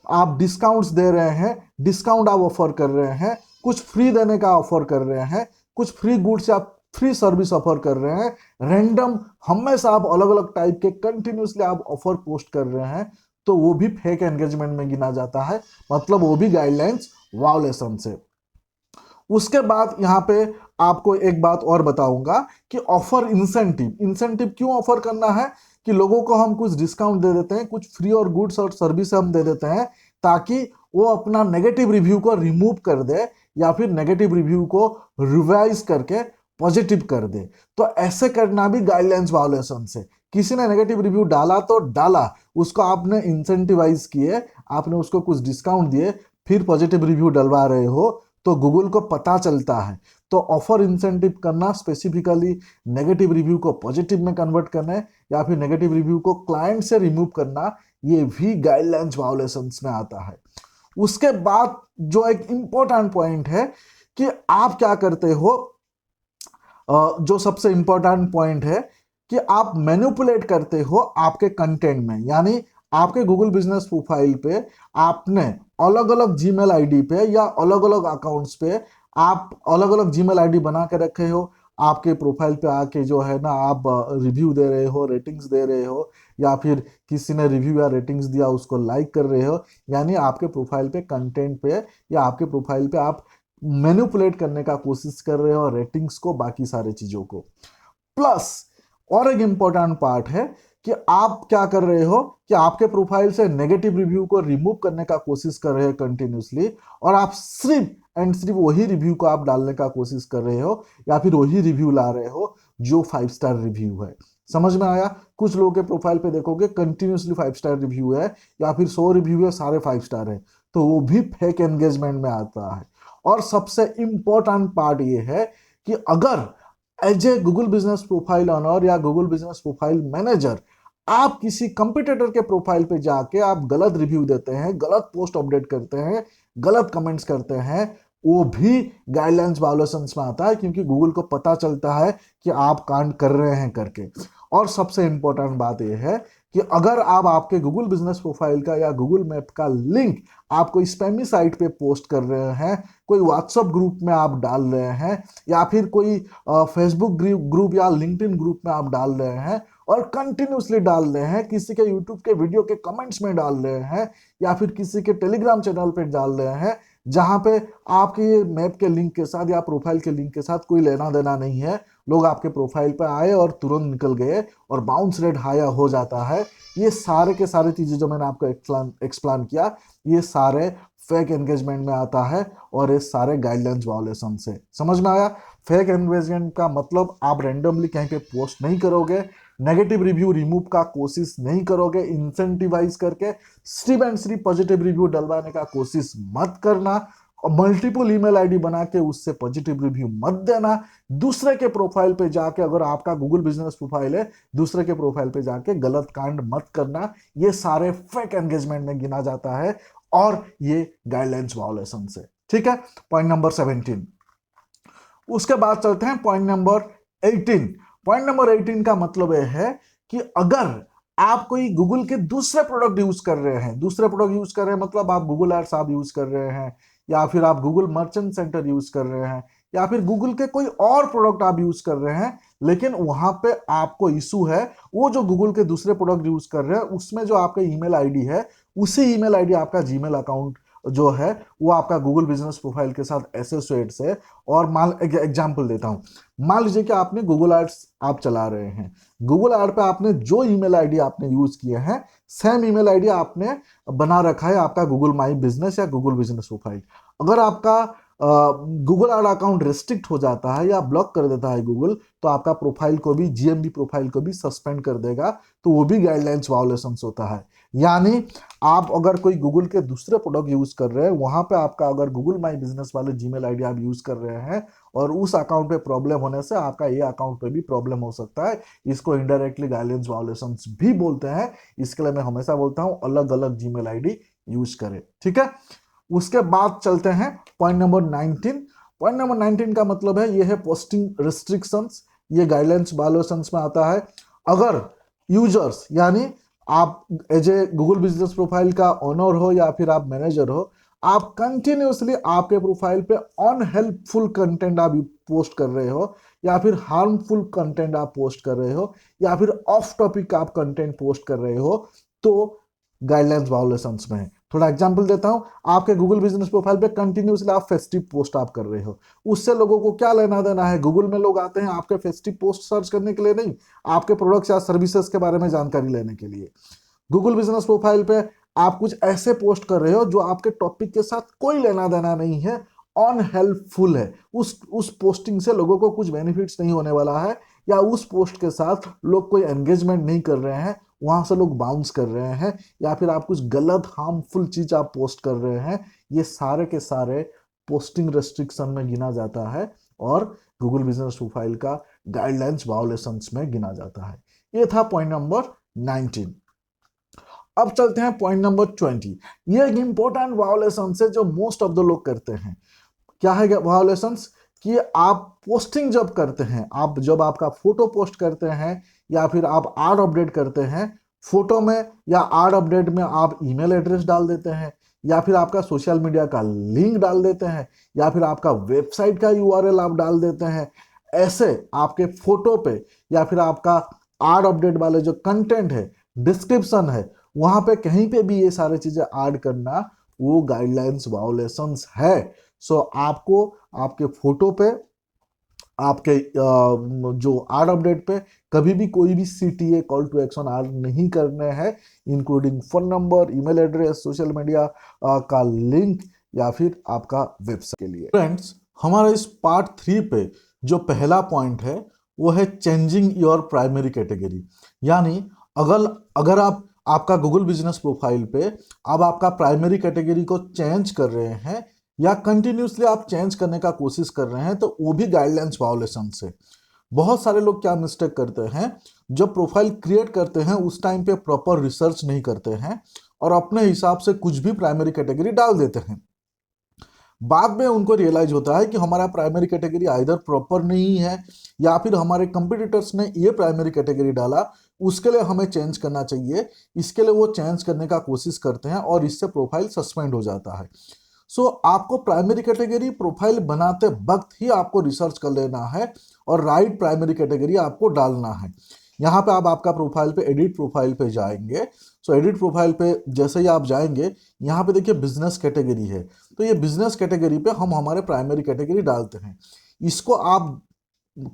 आप डिस्काउंट्स दे रहे हैं, डिस्काउंट आप ऑफर कर रहे हैं, कुछ फ्री देने का ऑफर कर रहे हैं, कुछ फ्री गुड्स या फ्री सर्विस ऑफर कर रहे हैं, रैंडम हमेशा आप अलग अलग टाइप के कंटिन्यूसली आप ऑफर पोस्ट कर रहे हैं, तो वो भी फेक एंगेजमेंट में गिना जाता है, मतलब वो भी गाइडलाइंस वायोलेशन से। उसके बाद यहाँ पे आपको एक बात और बताऊंगा कि ऑफर इंसेंटिव, इंसेंटिव क्यों ऑफर करना है, कि लोगों को हम कुछ डिस्काउंट दे देते हैं, कुछ फ्री और गुड्स और सर्विस हम दे देते हैं, ताकि वो अपना नेगेटिव रिव्यू को रिमूव कर दे या फिर नेगेटिव रिव्यू को रिवाइज करके पॉजिटिव कर दे। तो ऐसे करना भी गाइडलाइंस वायोलेशन से। किसी ने नेगेटिव रिव्यू डाला तो डाला, उसको आपने इंसेंटिवाइज किए, आपने उसको कुछ डिस्काउंट दिए, फिर पॉजिटिव रिव्यू डलवा रहे हो, तो गूगल को पता चलता है। तो ऑफर इंसेंटिव करना, स्पेसिफिकली नेगेटिव रिव्यू को पॉजिटिव में कन्वर्ट करना या फिर नेगेटिव रिव्यू को क्लाइंट से रिमूव करना, ये भी गाइडलाइंस वायोलेशंस में आता है। उसके बाद जो एक इंपॉर्टेंट पॉइंट है कि आप क्या करते हो, जो सबसे इंपॉर्टेंट पॉइंट है कि आप मैनिपुलेट करते हो आपके कंटेंट में, यानी आपके गूगल बिजनेस प्रोफाइल पे आपने अलग अलग जीमेल आईडी पे या अलग अलग अकाउंट्स पे आप अलग अलग जीमेल आईडी बना के रखे हो, आपके प्रोफाइल पे आके जो है ना आप रिव्यू दे रहे हो, रेटिंग्स दे रहे हो, या फिर किसी ने रिव्यू या रेटिंग्स दिया उसको लाइक कर रहे हो, यानी आपके प्रोफाइल पे कंटेंट पे या आपके प्रोफाइल पे आप मैनिपुलेट करने का कोशिश कर रहे हो रेटिंग्स को, बाकी सारे चीजों को। प्लस और एक इंपॉर्टेंट पार्ट है कि आप क्या कर रहे हो कि आपके प्रोफाइल से नेगेटिव रिव्यू को रिमूव करने का कोशिश कर रहे हो कंटिन्यूसली, और आप सिर्फ एंड सिर्फ वही रिव्यू को आप डालने का कोशिश कर रहे हो या फिर वही रिव्यू ला रहे हो जो 5 स्टार रिव्यू है। समझ में आया? कुछ लोगों के प्रोफाइल पे देखोगे कंटिन्यूसली 5 स्टार रिव्यू है या फिर 100 रिव्यू है, सारे 5 स्टार है, तो वो भी फेक एंगेजमेंट में आता है। और सबसे इंपॉर्टेंट पार्ट ये है कि अगर as a Google business profile owner या गूगल बिजनेस प्रोफाइल मैनेजर आप किसी कंपटीटर के प्रोफाइल पे जाके आप गलत रिव्यू देते हैं, गलत पोस्ट अपडेट करते हैं, गलत कमेंट्स करते हैं, वो भी गाइडलाइंस वायोलेशंस में आता है, क्योंकि गूगल को पता चलता है कि आप कांड कर रहे हैं करके। और सबसे इंपॉर्टेंट बात यह है कि अगर आप आपके गूगल बिजनेस प्रोफाइल का या गूगल मैप का लिंक आप कोई स्पैमी साइट पे पोस्ट कर रहे हैं, कोई व्हाट्सएप ग्रुप में आप डाल रहे हैं, या फिर कोई फेसबुक ग्रुप या लिंक्डइन ग्रुप में आप डाल रहे हैं और कंटिन्यूसली डाल रहे हैं, किसी के यूट्यूब के वीडियो के कमेंट्स में डाल रहे हैं, या फिर किसी के टेलीग्राम चैनल पे डाल रहे हैं, जहां पे आपके ये मैप के लिंक के साथ या प्रोफाइल के लिंक के साथ कोई लेना देना नहीं है, लोग आपके प्रोफाइल पे आए और तुरंत निकल गए और बाउंस रेट हायर हो जाता है, ये सारे के सारे चीजें जो मैंने आपको एक्सप्लेन किया, ये सारे फेक एंगेजमेंट में आता है और ये सारे गाइडलाइंस वायोलेशन से। समझ में आया? फेक एंगेजमेंट का मतलब आप रैंडमली कहीं पे पोस्ट नहीं करोगे, नेगेटिव रिव्यू रिमूव का कोशिश नहीं करोगे इंसेंटिवाइज करके, सिर्फ एंड सिर्फ पॉजिटिव रिव्यू डलवाने का कोशिश मत करना, और मल्टीपल ईमेल आईडी बना के उससे पॉजिटिव रिव्यू मत देना, दूसरे के प्रोफाइल पे जाके, अगर आपका गूगल बिजनेस प्रोफाइल है, दूसरे के प्रोफाइल पे जाके गलत कांड मत करना, ये सारे फेक एंगेजमेंट में गिना जाता है और ये गाइडलाइंस वायोलेशन से। ठीक है, पॉइंट नंबर 17। उसके बाद चलते हैं पॉइंट नंबर 18। पॉइंट नंबर 18 का मतलब यह है कि अगर आप कोई गूगल के दूसरे प्रोडक्ट यूज कर रहे हैं, दूसरे प्रोडक्ट यूज कर रहे हैं मतलब आप गूगल एड्स आप यूज कर रहे हैं, या फिर आप गूगल मर्चेंट सेंटर यूज कर रहे हैं, या फिर गूगल के कोई और प्रोडक्ट आप यूज कर रहे हैं, लेकिन वहां पे आपको इशू है, वो जो गूगल के दूसरे प्रोडक्ट यूज कर रहे हैं उसमें जो आपका ईमेल आईडी है, उसी ईमेल आईडी आपका जीमेल अकाउंट जो है वो आपका गूगल बिजनेस प्रोफाइल के साथ एसोसिएट्स है। और मान एग्जांपल देता हूं, मान लीजिए कि आपने गूगल एड्स आप चला रहे हैं, गूगल एड पे आपने जो ईमेल आईडी आपने यूज किए हैं, सेम ईमेल आईडी आपने बना रखा है आपका गूगल माई बिजनेस या गूगल बिजनेस प्रोफाइल। अगर आपका गूगल ऐड अकाउंट रिस्ट्रिक्ट हो जाता है या ब्लॉक कर देता है गूगल, तो आपका प्रोफाइल को भी, जीएमबी प्रोफाइल को भी सस्पेंड कर देगा, तो वो भी गाइडलाइंस वायोलेशंस होता है। यानी आप अगर कोई गूगल के दूसरे प्रोडक्ट यूज कर रहे हैं, वहां पे आपका अगर गूगल माई बिजनेस वाले जीमेल आईडी आप यूज कर रहे हैं और उस अकाउंट पे प्रॉब्लम होने से आपका ये अकाउंट पे भी प्रॉब्लम हो सकता है, इसको इनडायरेक्टली गाइडलाइंस वायोलेशंस भी बोलते हैं। इसके लिए मैं हमेशा बोलता हूं अलग अलग जीमेल आईडी यूज करें, ठीक है। उसके बाद चलते हैं पॉइंट नंबर 19। पॉइंट नंबर 19 का मतलब है ये है पोस्टिंग रिस्ट्रिक्शंस। ये गाइडलाइंस वायोलेशंस में आता है। अगर यूजर्स यानी आप as a Google business profile का ओनर हो या फिर आप मैनेजर हो, आप कंटिन्यूसली आपके प्रोफाइल पे अनहेल्पफुल कंटेंट आप पोस्ट कर रहे हो या फिर हार्मफुल कंटेंट आप पोस्ट कर रहे हो या फिर ऑफ टॉपिक आप कंटेंट पोस्ट कर रहे हो, तो गाइडलाइंस वायोलेशंस में है। थोड़ा एग्जांपल देता हूं, आपके गूगल बिजनेस प्रोफाइल पे कंटिन्यूसली आप फेस्टिव पोस्ट आप कर रहे हो, उससे लोगों को क्या लेना देना है? गूगल में लोग आते हैं आपके फेस्टिव पोस्ट सर्च करने के लिए नहीं, आपके प्रोडक्ट्स या सर्विसेज के बारे में जानकारी लेने के लिए। गूगल बिजनेस प्रोफाइल पे आप कुछ ऐसे पोस्ट कर रहे हो जो आपके टॉपिक के साथ कोई लेना देना नहीं है, अनहेल्पफुल है, उस पोस्टिंग से लोगों को कुछ बेनिफिट्स नहीं होने वाला है, या उस पोस्ट के साथ लोग कोई एंगेजमेंट नहीं कर रहे हैं, वहां से लोग बाउंस कर रहे हैं, या फिर आप कुछ गलत हार्मफुल चीज आप पोस्ट कर रहे हैं, ये सारे के सारे पोस्टिंग रेस्ट्रिक्शन में गिना जाता है और गूगल बिजनेस प्रोफाइल का गाइडलाइंस वायोलेशंस में गिना जाता है। ये था पॉइंट नंबर 19। अब चलते हैं पॉइंट नंबर 20। ये एक इंपॉर्टेंट वायोलेशन है जो मोस्ट ऑफ द लोग करते हैं। क्या है वायोलेशंस? कि आप पोस्टिंग जब करते हैं, आप जब आपका फोटो पोस्ट करते हैं या फिर आप आड अपडेट करते हैं, फोटो में या आड अपडेट में आप ईमेल एड्रेस डाल देते हैं या फिर आपका सोशल मीडिया का लिंक डाल देते हैं या फिर आपका वेबसाइट का यूआरएल आप डाल देते हैं। ऐसे आपके फोटो पे या फिर आपका आड अपडेट वाले जो कंटेंट है, डिस्क्रिप्शन है, वहां पे कहीं पे भी ये सारी चीजें ऐड करना वो गाइडलाइंस वायोलेशंस है। सो आपको आपके फोटो पे, आपके जो आड अपडेट पे कभी भी कोई भी CTA call to action add नहीं करने हैं, including phone number, email address, social media का लिंक या फिर आपका वेबसाइट के लिए। फ्रेंड्स, हमारा इस पार्ट 3 पे जो पहला पॉइंट है वो है चेंजिंग योर प्राइमरी कैटेगरी। यानी अगर आप आपका गूगल बिजनेस प्रोफाइल पे अब आपका प्राइमरी कैटेगरी को चेंज कर रहे हैं या कंटिन्यूसली आप चेंज करने का कोशिश कर रहे हैं, तो वो भी गाइडलाइंस वायोलेशन से। बहुत सारे लोग क्या मिस्टेक करते हैं, जब प्रोफाइल क्रिएट करते हैं उस टाइम पे प्रॉपर रिसर्च नहीं करते हैं और अपने हिसाब से कुछ भी प्राइमरी कैटेगरी डाल देते हैं। बाद में उनको रियलाइज होता है कि हमारा प्राइमरी कैटेगरी आइदर प्रॉपर नहीं है या फिर हमारे कंपटीटर्स ने ये प्राइमरी कैटेगरी डाला, उसके लिए हमें चेंज करना चाहिए। इसके लिए वो चेंज करने का कोशिश करते हैं और इससे प्रोफाइल सस्पेंड हो जाता है। सो आपको प्राइमरी कैटेगरी प्रोफाइल बनाते वक्त ही आपको रिसर्च कर लेना है और राइट प्राइमरी कैटेगरी आपको डालना है। यहाँ पे आप आपका प्रोफाइल पे एडिट प्रोफाइल पे जाएंगे। सो एडिट प्रोफाइल पे जैसे ही आप जाएंगे, यहाँ पे देखिए बिजनेस कैटेगरी है, तो ये बिजनेस कैटेगरी पे हम हमारे प्राइमरी कैटेगरी डालते हैं। इसको आप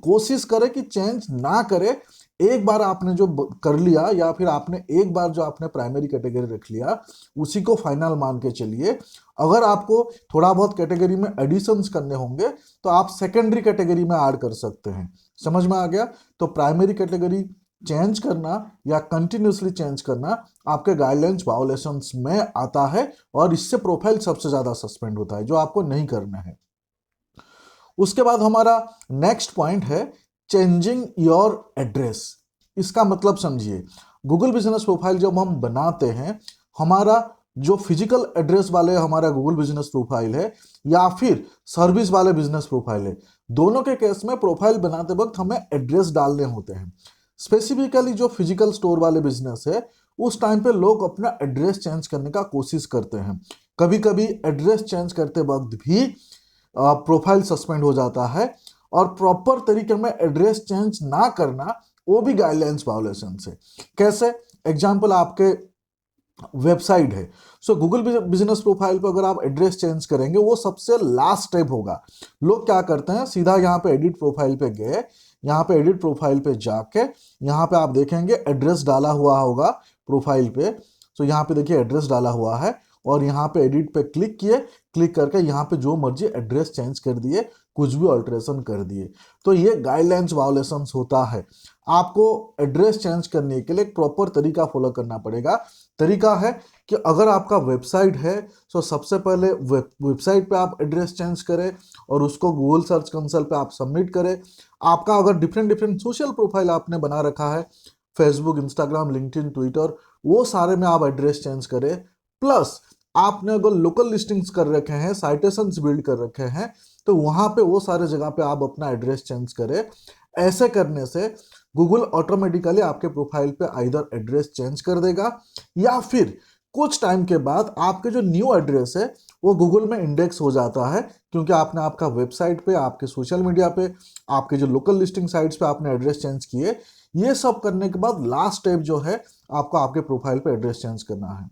कोशिश करें कि चेंज ना करें। एक बार आपने जो कर लिया या फिर आपने एक बार जो आपने प्राइमरी कैटेगरी रख लिया, उसी को फाइनल मान के चलिए। अगर आपको थोड़ा बहुत कैटेगरी में एडिशंस करने होंगे तो आप सेकेंडरी कैटेगरी में ऐड कर सकते हैं। समझ में आ गया? तो प्राइमरी कैटेगरी चेंज करना या कंटिन्यूसली चेंज करना आपके गाइडलाइंस वायोलेशंस में आता है और इससे प्रोफाइल सबसे ज्यादा सस्पेंड होता है, जो आपको नहीं करना है। उसके बाद हमारा नेक्स्ट पॉइंट है चेंजिंग योर एड्रेस। इसका मतलब समझिए, गूगल बिजनेस प्रोफाइल जब हम बनाते हैं, हमारा जो फिजिकल एड्रेस वाले हमारा गूगल बिजनेस प्रोफाइल है या फिर सर्विस वाले बिजनेस प्रोफाइल है, दोनों के केस में प्रोफाइल बनाते वक्त हमें एड्रेस डालने होते हैं। स्पेसिफिकली जो फिजिकल स्टोर वाले बिजनेस है, उस टाइम पे लोग अपना एड्रेस चेंज करने का कोशिश करते हैं। कभी कभी एड्रेस चेंज करते वक्त भी प्रोफाइल सस्पेंड हो जाता है और प्रॉपर तरीके में एड्रेस चेंज ना करना वो भी गाइडलाइंस वायोलेशन है। कैसे? एग्जांपल, आपके वेबसाइट है, सो गूगल बिजनेस प्रोफाइल पर अगर आप एड्रेस चेंज करेंगे, वो सबसे लास्ट स्टेप होगा। लोग क्या करते हैं, सीधा यहाँ पे एडिट प्रोफाइल पे गए, यहाँ पे एडिट प्रोफाइल पे जाके यहाँ पे आप देखेंगे एड्रेस डाला हुआ होगा प्रोफाइल पे। सो यहाँ पे देखिए एड्रेस डाला हुआ है और यहाँ पे एडिट पे क्लिक किए, क्लिक करके यहाँ पे जो मर्जी एड्रेस चेंज कर दिए, कुछ भी ऑल्ट्रेशन कर दिए। तो ये गाइडलाइंस वायोलेशंस होता है। आपको एड्रेस चेंज करने के लिए एक प्रॉपर तरीका फॉलो करना पड़ेगा। तरीका है कि अगर आपका वेबसाइट है तो सबसे पहले वेबसाइट पे आप एड्रेस चेंज करें और उसको गूगल सर्च कंसोल पे आप सबमिट करें। आपका अगर डिफरेंट डिफरेंट सोशल प्रोफाइल आपने बना रखा है, फेसबुक, इंस्टाग्राम, लिंक्डइन, ट्विटर, वो सारे में आप एड्रेस चेंज करें। प्लस आपने अगर लोकल लिस्टिंग्स कर रखे हैं, साइटेशंस बिल्ड कर रखे हैं, तो वहां पे वो सारे जगह पे आप अपना एड्रेस चेंज करें। ऐसे करने से गूगल ऑटोमेटिकली आपके प्रोफाइल पे आइदर एड्रेस चेंज कर देगा या फिर कुछ टाइम के बाद आपके जो न्यू एड्रेस है वो गूगल में इंडेक्स हो जाता है, क्योंकि आपने आपका वेबसाइट पे, आपके सोशल मीडिया पे, आपके जो लोकल लिस्टिंग साइट्स पे आपने एड्रेस चेंज किए। ये सब करने के बाद लास्ट स्टेप जो है, आपको आपके प्रोफाइल पे एड्रेस चेंज करना है।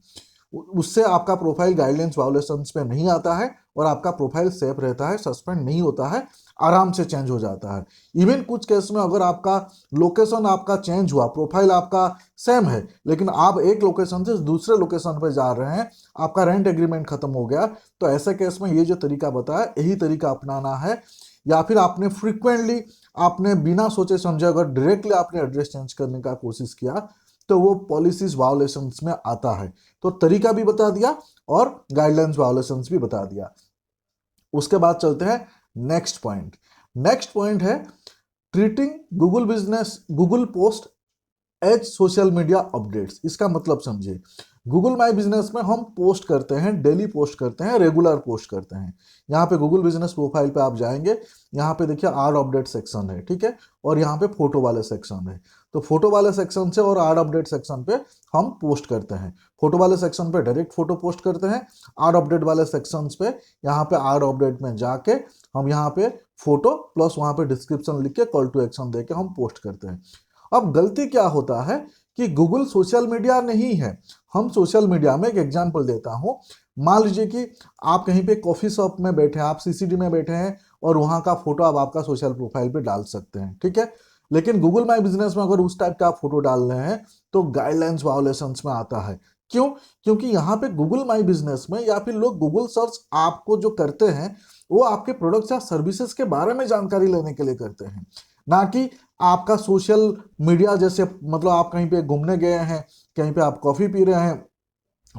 उससे आपका प्रोफाइल गाइडलाइंस वायोलेशंस पे नहीं आता है और आपका प्रोफाइल सेफ रहता है, सस्पेंड नहीं होता है, आराम से चेंज हो जाता है। इवन कुछ केस में अगर आपका लोकेशन आपका चेंज हुआ, प्रोफाइल आपका सेम है, लेकिन आप एक लोकेशन से दूसरे लोकेशन पर जा रहे हैं, आपका रेंट एग्रीमेंट खत्म हो गया, तो ऐसे केस में ये जो तरीका बताया, यही तरीका अपनाना है। या फिर आपने फ्रिक्वेंटली, आपने बिना सोचे समझे अगर डायरेक्टली आपने एड्रेस चेंज करने का कोशिश किया, तो वो पॉलिसीज वायोलेशंस में आता है। तो तरीका भी बता दिया और गाइडलाइंस वायोलेशंस भी बता दिया। उसके बाद चलते हैं नेक्स्ट पॉइंट। नेक्स्ट पॉइंट है treating Google post as social media updates. इसका मतलब समझिए, गूगल माई बिजनेस में हम पोस्ट करते हैं, डेली पोस्ट करते हैं, रेगुलर पोस्ट करते हैं। यहाँ पे गूगल बिजनेस प्रोफाइल पे आप जाएंगे, यहाँ पे देखिए आड अपडेट सेक्शन है, ठीक है, और यहाँ पे फोटो वाले सेक्शन है। तो फोटो वाले सेक्शन से और आड अपडेट सेक्शन पे हम पोस्ट करते हैं। फोटो वाले सेक्शन पे डायरेक्ट फोटो पोस्ट करते हैं, आड अपडेट वाले सेक्शन पे यहाँ पे आड अपडेट में जाके हम यहाँ पे फोटो प्लस वहाँ पे डिस्क्रिप्शन लिख के कॉल टू एक्शन दे के हम पोस्ट करते हैं। अब गलती क्या होता है कि गूगल सोशल मीडिया नहीं है। हम सोशल मीडिया में एक एग्जांपल देता हूं, मान लीजिए कि आप कहीं पे कॉफी शॉप में बैठे हैं, आप सीसीडी में बैठे हैं और वहां का फोटो आप आपका सोशल प्रोफाइल पे डाल सकते हैं, ठीक है। लेकिन गूगल माई बिजनेस में अगर उस टाइप का आप फोटो डाल रहे हैं तो गाइडलाइंस वायोलेशंस में आता है। क्यों? क्योंकि यहाँ पे गूगल माई बिजनेस में या फिर लोग गूगल सर्च आपको जो करते हैं वो आपके प्रोडक्ट्स या सर्विसेज के बारे में जानकारी लेने के लिए करते हैं, ना कि आपका सोशल मीडिया जैसे, मतलब आप कहीं पे घूमने गए हैं, कहीं पे आप कॉफ़ी पी रहे हैं,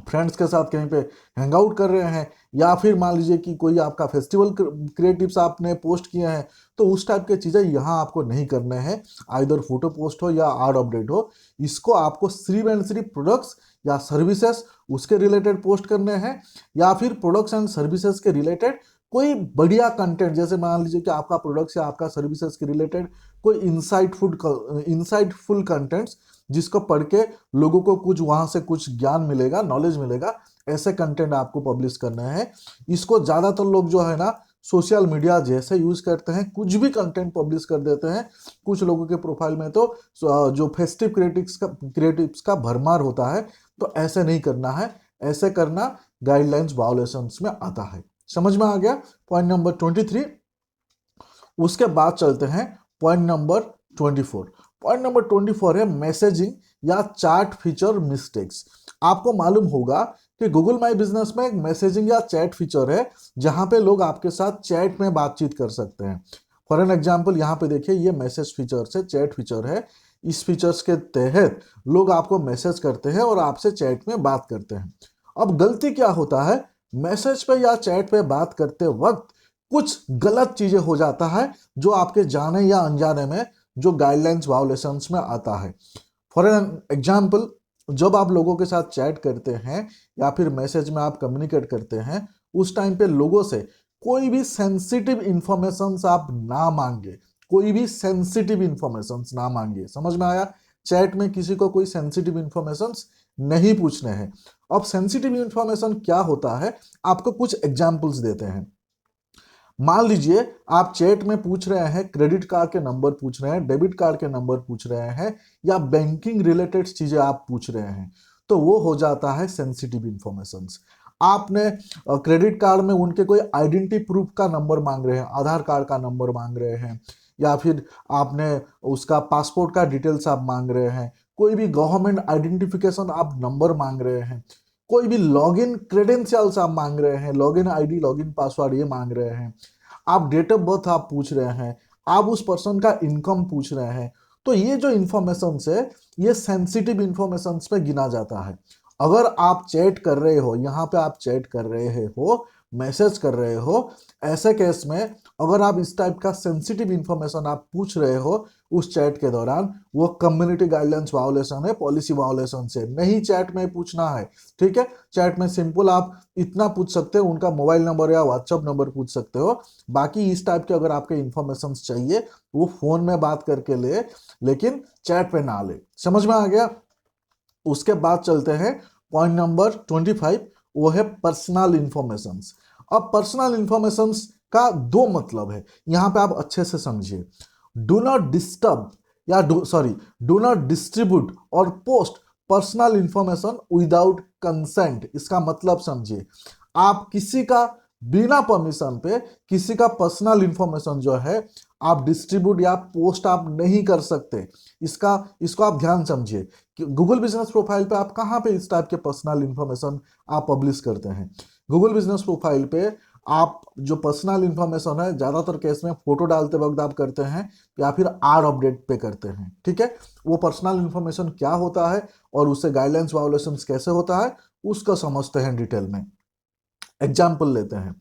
फ्रेंड्स के साथ कहीं पे हैंग आउट कर रहे हैं, या फिर मान लीजिए कि कोई आपका फेस्टिवल क्रिएटिव्स आपने पोस्ट किए हैं, तो उस टाइप के चीज़ें यहाँ आपको नहीं करने हैं। आइदर फोटो पोस्ट हो या आड अपडेट हो, इसको आपको सिर्फ एंड सिर्फ प्रोडक्ट्स या सर्विसेज उसके रिलेटेड पोस्ट करने हैं, या फिर प्रोडक्ट्स एंड सर्विसेज के रिलेटेड कोई बढ़िया कंटेंट, जैसे मान लीजिए कि आपका प्रोडक्ट्स या आपका सर्विसेज के रिलेटेड कोई इनसाइटफुल कंटेंट्स जिसको पढ़ के लोगों को कुछ वहां से कुछ ज्ञान मिलेगा, नॉलेज मिलेगा, ऐसे कंटेंट आपको पब्लिश करना है। इसको ज़्यादातर लोग जो है ना सोशल मीडिया जैसे यूज करते हैं, कुछ भी कंटेंट पब्लिश कर देते हैं। कुछ लोगों के प्रोफाइल में तो जो फेस्टिव क्रिएटिव्स का भरमार होता है, तो ऐसे नहीं करना है। ऐसे करना गाइडलाइंस वायोलेशंस में आता है। समझ में आ गया पॉइंट नंबर 23। उसके बाद चलते हैं पॉइंट नंबर 24। पॉइंट नंबर 24 है मैसेजिंग या चैट फीचर मिस्टेक्स। आपको मालूम होगा कि गूगल माई बिजनेस में एक मैसेजिंग या चैट फीचर है जहां पे लोग आपके साथ चैट में बातचीत कर सकते हैं। फॉर एन एग्जांपल यहाँ पे देखिए, ये मैसेज फीचर से चैट फीचर है। इस फीचर्स के तहत लोग आपको मैसेज करते हैं और आपसे चैट में बात करते हैं। अब गलती क्या होता है, मैसेज पे या चैट पे बात करते वक्त कुछ गलत चीजें हो जाता है जो आपके जाने या अनजाने में जो गाइडलाइंस वायोलेशंस में आता है। फॉर एन एग्जांपल, जब आप लोगों के साथ चैट करते हैं या फिर मैसेज में आप कम्युनिकेट करते हैं, उस टाइम पे लोगों से कोई भी सेंसिटिव इंफॉर्मेशन आप ना मांगे, कोई भी सेंसिटिव इंफॉर्मेशन ना मांगे। समझ में आया? चैट में किसी को कोई सेंसिटिव इंफॉर्मेशन नहीं पूछने हैं। अब सेंसिटिव इंफॉर्मेशन क्या होता है, आपको कुछ एग्जांपल्स देते हैं। मान लीजिए आप चैट में पूछ रहे हैं, क्रेडिट कार्ड के नंबर पूछ रहे हैं, डेबिट कार्ड के नंबर पूछ रहे हैं, या बैंकिंग रिलेटेड चीजें आप पूछ रहे हैं, तो वो हो जाता है सेंसिटिव इंफॉर्मेशंस। आपने क्रेडिट कार्ड में उनके कोई आइडेंटिटी प्रूफ का नंबर मांग रहे हैं, आधार कार्ड का नंबर मांग रहे हैं, या फिर आपने उसका पासपोर्ट का डिटेल्स आप मांग रहे हैं, कोई भी गवर्नमेंट आइडेंटिफिकेशन आप नंबर मांग रहे हैं, कोई भी लॉगिन क्रेडेंशियल्स आप मांग रहे हैं, लॉगिन आईडी, लॉगिन पासवर्ड ये मांग रहे हैं, आप डेट ऑफ बर्थ आप पूछ रहे हैं, आप उस पर्सन का इनकम पूछ रहे हैं, तो ये जो इंफॉर्मेशन है ये सेंसिटिव इंफॉर्मेशन पे गिना जाता है। अगर आप चैट कर रहे हो, यहाँ पे आप चैट कर रहे हो, मैसेज कर रहे हो, ऐसे केस में अगर आप इस टाइप का सेंसिटिव इंफॉर्मेशन आप पूछ रहे हो उस चैट के दौरान, वो कम्युनिटी गाइडलाइंस वायोलेशन है, पॉलिसी वायोलेशन से नहीं चैट में पूछना है। ठीक है, चैट में सिंपल आप इतना पूछ सकते हो, उनका मोबाइल नंबर या व्हाट्सएप नंबर पूछ सकते हो। बाकी इस टाइप के अगर आपके इंफॉर्मेशन चाहिए वो फोन में बात करके ले, लेकिन चैट पे ना ले। समझ में आ गया? उसके बाद चलते हैं पॉइंट नंबर 25, वो है पर्सनल इंफॉर्मेशन। अब पर्सनल इंफॉर्मेशन का दो मतलब है, यहां पे आप अच्छे से समझिए। डू नॉट डिस्टर्ब या डू नॉट डिस्ट्रीब्यूट और post personal information without consent. इसका मतलब समझिए, आप किसी का बिना परमिशन पे किसी का पर्सनल इंफॉर्मेशन जो है आप डिस्ट्रीब्यूट या पोस्ट आप नहीं कर सकते। इसको आप ध्यान समझिए कि गूगल बिजनेस प्रोफाइल पे आप कहाँ पे इस टाइप के पर्सनल इंफॉर्मेशन आप पब्लिश करते हैं। गूगल बिजनेस प्रोफाइल पे आप जो पर्सनल इंफॉर्मेशन है ज्यादातर केस में फोटो डालते वक्त आप करते हैं या फिर आर अपडेट पे करते हैं। ठीक है, वो पर्सनल इंफॉर्मेशन क्या होता है और उससे गाइडलाइंस वायोलेशन कैसे होता है उसका समझते हैं डिटेल में। एग्जाम्पल लेते हैं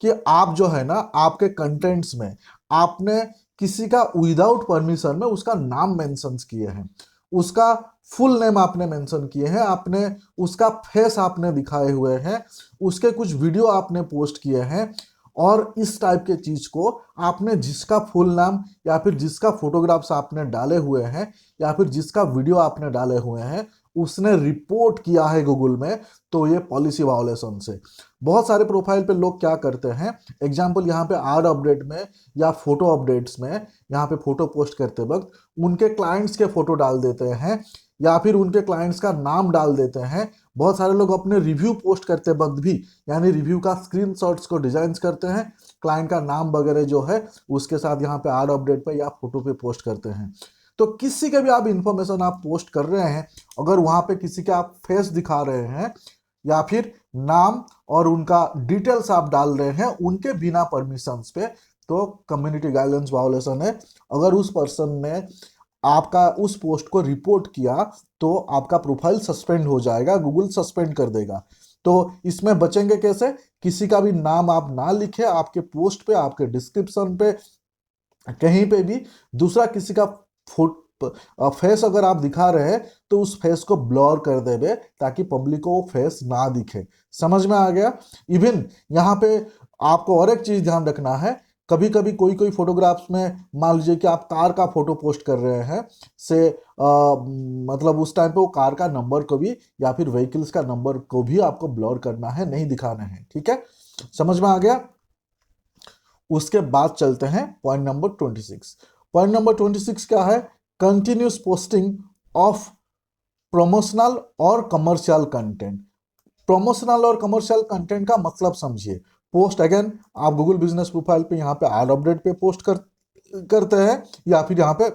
कि आप जो है ना, आपके कंटेंट्स में आपने किसी का विदाउट परमिशन में उसका नाम मेंशन किए हैं, उसका फुल नेम आपने मेंशन किए हैं, आपने उसका फेस आपने दिखाए हुए हैं, उसके कुछ वीडियो आपने पोस्ट किए हैं, और इस टाइप के चीज को आपने जिसका फुल नाम या फिर जिसका फोटोग्राफ्स आपने डाले हुए हैं या फिर जिसका वीडियो आपने डाले हुए हैं उसने रिपोर्ट किया है गूगल में, तो ये पॉलिसी वायोलेशन से। बहुत सारे प्रोफाइल पे लोग क्या करते हैं, एग्जाम्पल यहाँ पे आर अपडेट में या फोटो अपडेट्स में, यहाँ पे फोटो पोस्ट करते वक्त उनके क्लाइंट्स के फोटो डाल देते हैं या फिर उनके क्लाइंट्स का नाम डाल देते हैं। बहुत सारे लोग अपने रिव्यू पोस्ट करते वक्त भी, यानी रिव्यू का स्क्रीनशॉट्स को डिजाइन करते हैं, क्लाइंट का नाम वगैरह जो है उसके साथ यहाँ पे आर अपडेट पे या फोटो पे पोस्ट करते हैं। तो किसी के भी आप इंफॉर्मेशन आप पोस्ट कर रहे हैं, अगर वहां पे किसी के आप फेस दिखा रहे हैं या फिर नाम और उनका डिटेल्स आप डाल रहे हैं उनके बिना परमिशंस पे, तो कम्युनिटी गाइडलाइंस वायोलेशन है। अगर उस पर्सन ने आपका उस पोस्ट को रिपोर्ट किया तो आपका प्रोफाइल सस्पेंड हो जाएगा, गूगल सस्पेंड कर देगा। तो इसमें बचेंगे कैसे? किसी का भी नाम आप ना लिखे आपके पोस्ट पे, आपके डिस्क्रिप्शन पे, कहीं पे भी दूसरा किसी का फेस अगर आप दिखा रहे हैं तो उस फेस को ब्लर कर देवे ताकि पब्लिक को वो फेस ना दिखे। समझ में आ गया? इवन यहाँ पे आपको और एक चीज ध्यान रखना है, कभी कभी कोई कोई फोटोग्राफ्स में मान लीजिए कि आप कार का फोटो पोस्ट कर रहे हैं से मतलब उस टाइम पे वो कार का नंबर को भी या फिर व्हीकल्स का नंबर को भी आपको ब्लर करना है, नहीं दिखाना है। ठीक है, समझ में आ गया? उसके बाद चलते हैं पॉइंट नंबर 26। पॉइंट नंबर 26 क्या है? कंटिन्यूस पोस्टिंग ऑफ प्रमोशनल और कमर्शियल कंटेंट। प्रमोशनल और कमर्शियल कंटेंट का मतलब समझिए। पोस्ट अगेन आप गूगल बिजनेस प्रोफाइल पे यहाँ पे एड अपडेट पे पोस्ट करते हैं या फिर यहाँ पे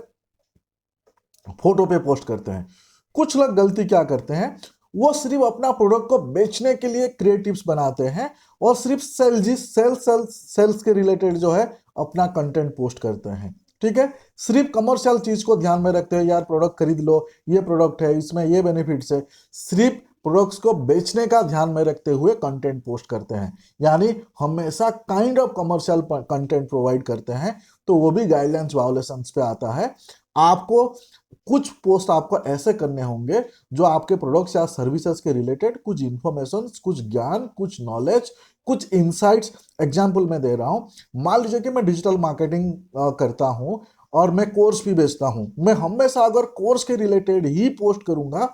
फोटो पे पोस्ट करते हैं। कुछ लोग गलती क्या करते हैं, वो सिर्फ अपना प्रोडक्ट को बेचने के लिए क्रिएटिव्स बनाते हैं और सिर्फ सेल्स के रिलेटेड जो है अपना कंटेंट पोस्ट करते हैं। ठीक है, सिर्फ कमर्शियल चीज को ध्यान में रखते हैं, यार प्रोडक्ट खरीद लो, ये प्रोडक्ट है, इसमें ये बेनिफिट्स है, सिर्फ प्रोडक्ट्स को बेचने का ध्यान में रखते हुए कंटेंट पोस्ट करते हैं, यानी हमेशा kind of commercial content provide करते हैं, तो वो भी गाइडलाइंस वायोलेशंस पे आता है। आपको कुछ पोस्ट आपको ऐसे करने होंगे जो आपके प्रोडक्ट्स या सर्विसेज के रिलेटेड कुछ इंफॉर्मेशन, कुछ ज्ञान, कुछ नॉलेज, कुछ इंसाइट्स। एग्जाम्पल मैं दे रहा हूं, मान लीजिए कि मैं डिजिटल मार्केटिंग करता हूं और मैं कोर्स भी बेचता हूं, मैं हमेशा अगर कोर्स के रिलेटेड ही पोस्ट करूंगा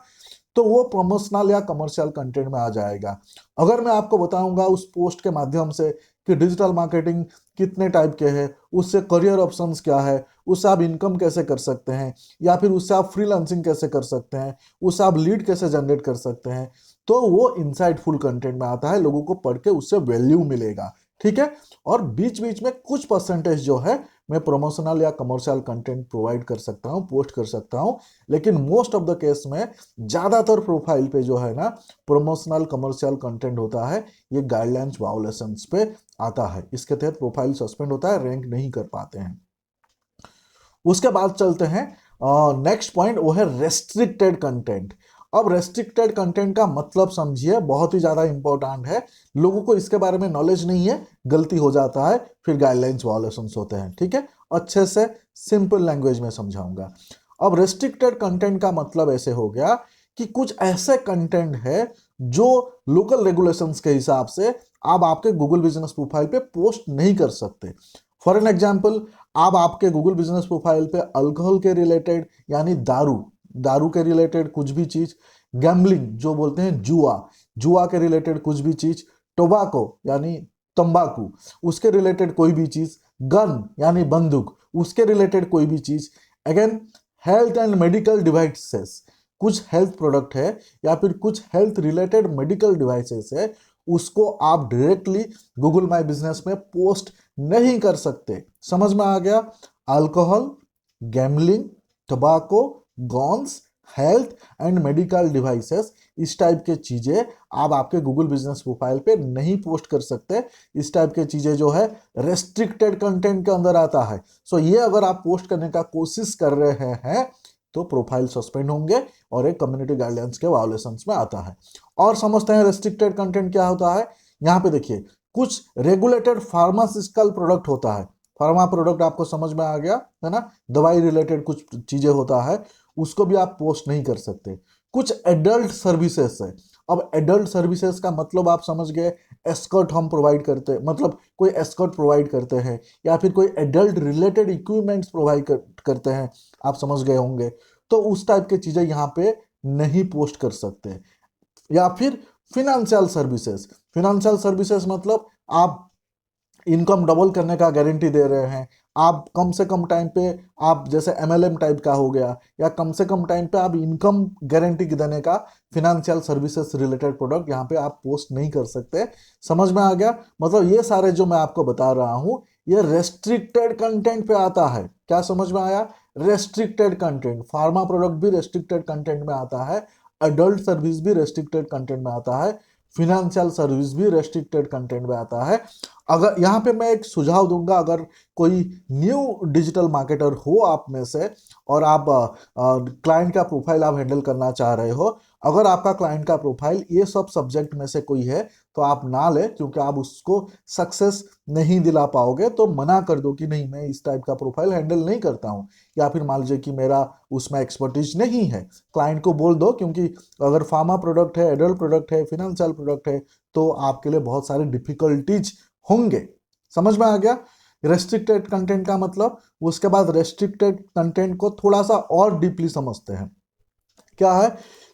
तो वो प्रमोशनल या कमर्शियल कंटेंट में आ जाएगा। अगर मैं आपको बताऊंगा उस पोस्ट के माध्यम से कि डिजिटल मार्केटिंग कितने टाइप के हैं, उससे करियर ऑप्शंस क्या है, उससे आप इनकम कैसे कर सकते हैं, या फिर उससे आप फ्रीलांसिंग कैसे कर सकते हैं, उससे आप लीड कैसे जनरेट कर सकते हैं, तो वो इनसाइटफुल कंटेंट में आता है, लोगों को पढ़ के उससे वैल्यू मिलेगा। ठीक है, और बीच बीच में कुछ परसेंटेज जो है मैं प्रमोशनल या कमर्शियल कंटेंट प्रोवाइड कर सकता हूँ, पोस्ट कर सकता हूँ, लेकिन मोस्ट ऑफ द केस में ज़्यादातर प्रोफाइल पे जो है ना प्रमोशनल कमर्शियल कंटेंट होता है, ये गाइडलाइंस वायोलेशंस पे आता है। इसके तहत प्रोफाइल सस्पेंड होता है, रैंक नहीं कर पाते हैं। उसके बाद चलते हैं नेक्स्ट पॉइंट, वो है रेस्ट्रिक्टेड कंटेंट। अब रेस्ट्रिक्टेड कंटेंट का मतलब समझिए, बहुत ही ज़्यादा इंपॉर्टेंट है। लोगों को इसके बारे में नॉलेज नहीं है, गलती हो जाता है, फिर गाइडलाइंस वायोलेशंस होते हैं। ठीक है, अच्छे से सिंपल लैंग्वेज में समझाऊंगा। अब रेस्ट्रिक्टेड कंटेंट का मतलब ऐसे हो गया कि कुछ ऐसे कंटेंट है जो लोकल रेगुलेशंस के हिसाब से आप आपके गूगल बिजनेस प्रोफाइल पे पोस्ट नहीं कर सकते। फॉर एन एग्जाम्पल, आप आपके गूगल बिजनेस प्रोफाइल पे अल्कोहल के रिलेटेड यानी दारू के रिलेटेड कुछ भी चीज, गैम्बलिंग जो बोलते हैं जुआ के रिलेटेड कुछ भी चीज, टोबाको यानी तंबाकू उसके रिलेटेड कोई भी चीज, गन यानी बंदूक उसके रिलेटेड कोई भी चीज, again health and medical devices, कुछ हेल्थ प्रोडक्ट है या फिर कुछ हेल्थ रिलेटेड मेडिकल डिवाइसेस है, उसको आप डायरेक्टली गूगल माई बिजनेस में पोस्ट नहीं कर सकते। समझ में आ गया? Alcohol, gambling, टबाको, gones, health and medical devices, इस टाइप के चीजें आप आपके गूगल बिजनेस प्रोफाइल पे नहीं पोस्ट कर सकते। इस टाइप के चीजें जो है रेस्ट्रिक्टेड कंटेंट के अंदर आता है। सो ये अगर आप पोस्ट करने का कोशिश कर रहे हैं तो प्रोफाइल सस्पेंड होंगे और एक कम्युनिटी गाइडलाइंस के वायोलेशंस में आता है। और समझते हैं रेस्ट्रिक्टेड कंटेंट क्या होता है। यहाँ पे देखिए, कुछ रेगुलेटेड फार्मास्यूटिकल प्रोडक्ट होता है। फार्मा प्रोडक्ट आपको समझ में आ गया है ना, दवाई रिलेटेड कुछ चीजें होता है, उसको भी आप पोस्ट नहीं कर सकते। कुछ एडल्ट सर्विसेज है। अब एडल्ट सर्विसेज का मतलब आप समझ गए, एस्कॉर्ट हम प्रोवाइड करते हैं, मतलब कोई एस्कॉर्ट प्रोवाइड करते हैं या फिर कोई एडल्ट रिलेटेड इक्विपमेंट्स प्रोवाइड करते हैं, आप समझ गए होंगे। तो उस टाइप की चीजें यहाँ पे नहीं पोस्ट कर सकते। या फिर फिनेंशियल सर्विसेज मतलब आप इनकम डबल करने का गारंटी दे रहे हैं, आप कम से कम टाइम पे, आप जैसे एमएलएम टाइप का हो गया, या कम से कम टाइम पे आप इनकम गारंटी देने का फिनेंशियल सर्विसेज रिलेटेड प्रोडक्ट यहाँ पे आप पोस्ट नहीं कर सकते। समझ में आ गया? मतलब ये सारे जो मैं आपको बता रहा हूँ ये रेस्ट्रिक्टेड कंटेंट पे आता है। क्या समझ में आया? रेस्ट्रिक्टेड कंटेंट, फार्मा प्रोडक्ट भी रेस्ट्रिक्टेड कंटेंट में आता है, अडल्ट सर्विस भी रेस्ट्रिक्टेड कंटेंट में आता है, फिनेंशियल सर्विस भी रेस्ट्रिक्टेड कंटेंट में आता है। अगर यहाँ पे मैं एक सुझाव दूंगा, अगर कोई न्यू डिजिटल मार्केटर हो आप में से और आप क्लाइंट का प्रोफाइल आप हैंडल करना चाह रहे हो, अगर आपका क्लाइंट का प्रोफाइल ये सब सब्जेक्ट में से कोई है तो आप ना ले, क्योंकि आप उसको सक्सेस नहीं दिला पाओगे। तो मना कर दो कि नहीं, मैं इस टाइप का प्रोफाइल हैंडल नहीं करता हूँ, या फिर मान लीजिए कि मेरा उसमें एक्सपर्टीज नहीं है। क्लाइंट को बोल दो, क्योंकि अगर फार्मा प्रोडक्ट है, एडल्ट प्रोडक्ट है, फिनेंशियल प्रोडक्ट है, तो आपके लिए बहुत सारे डिफिकल्टीज होंगे। समझ में आ गया रेस्ट्रिक्टेड कंटेंट का मतलब? उसके बाद रेस्ट्रिक्टेड कंटेंट को थोड़ा सा और डीपली समझते हैं। क्या है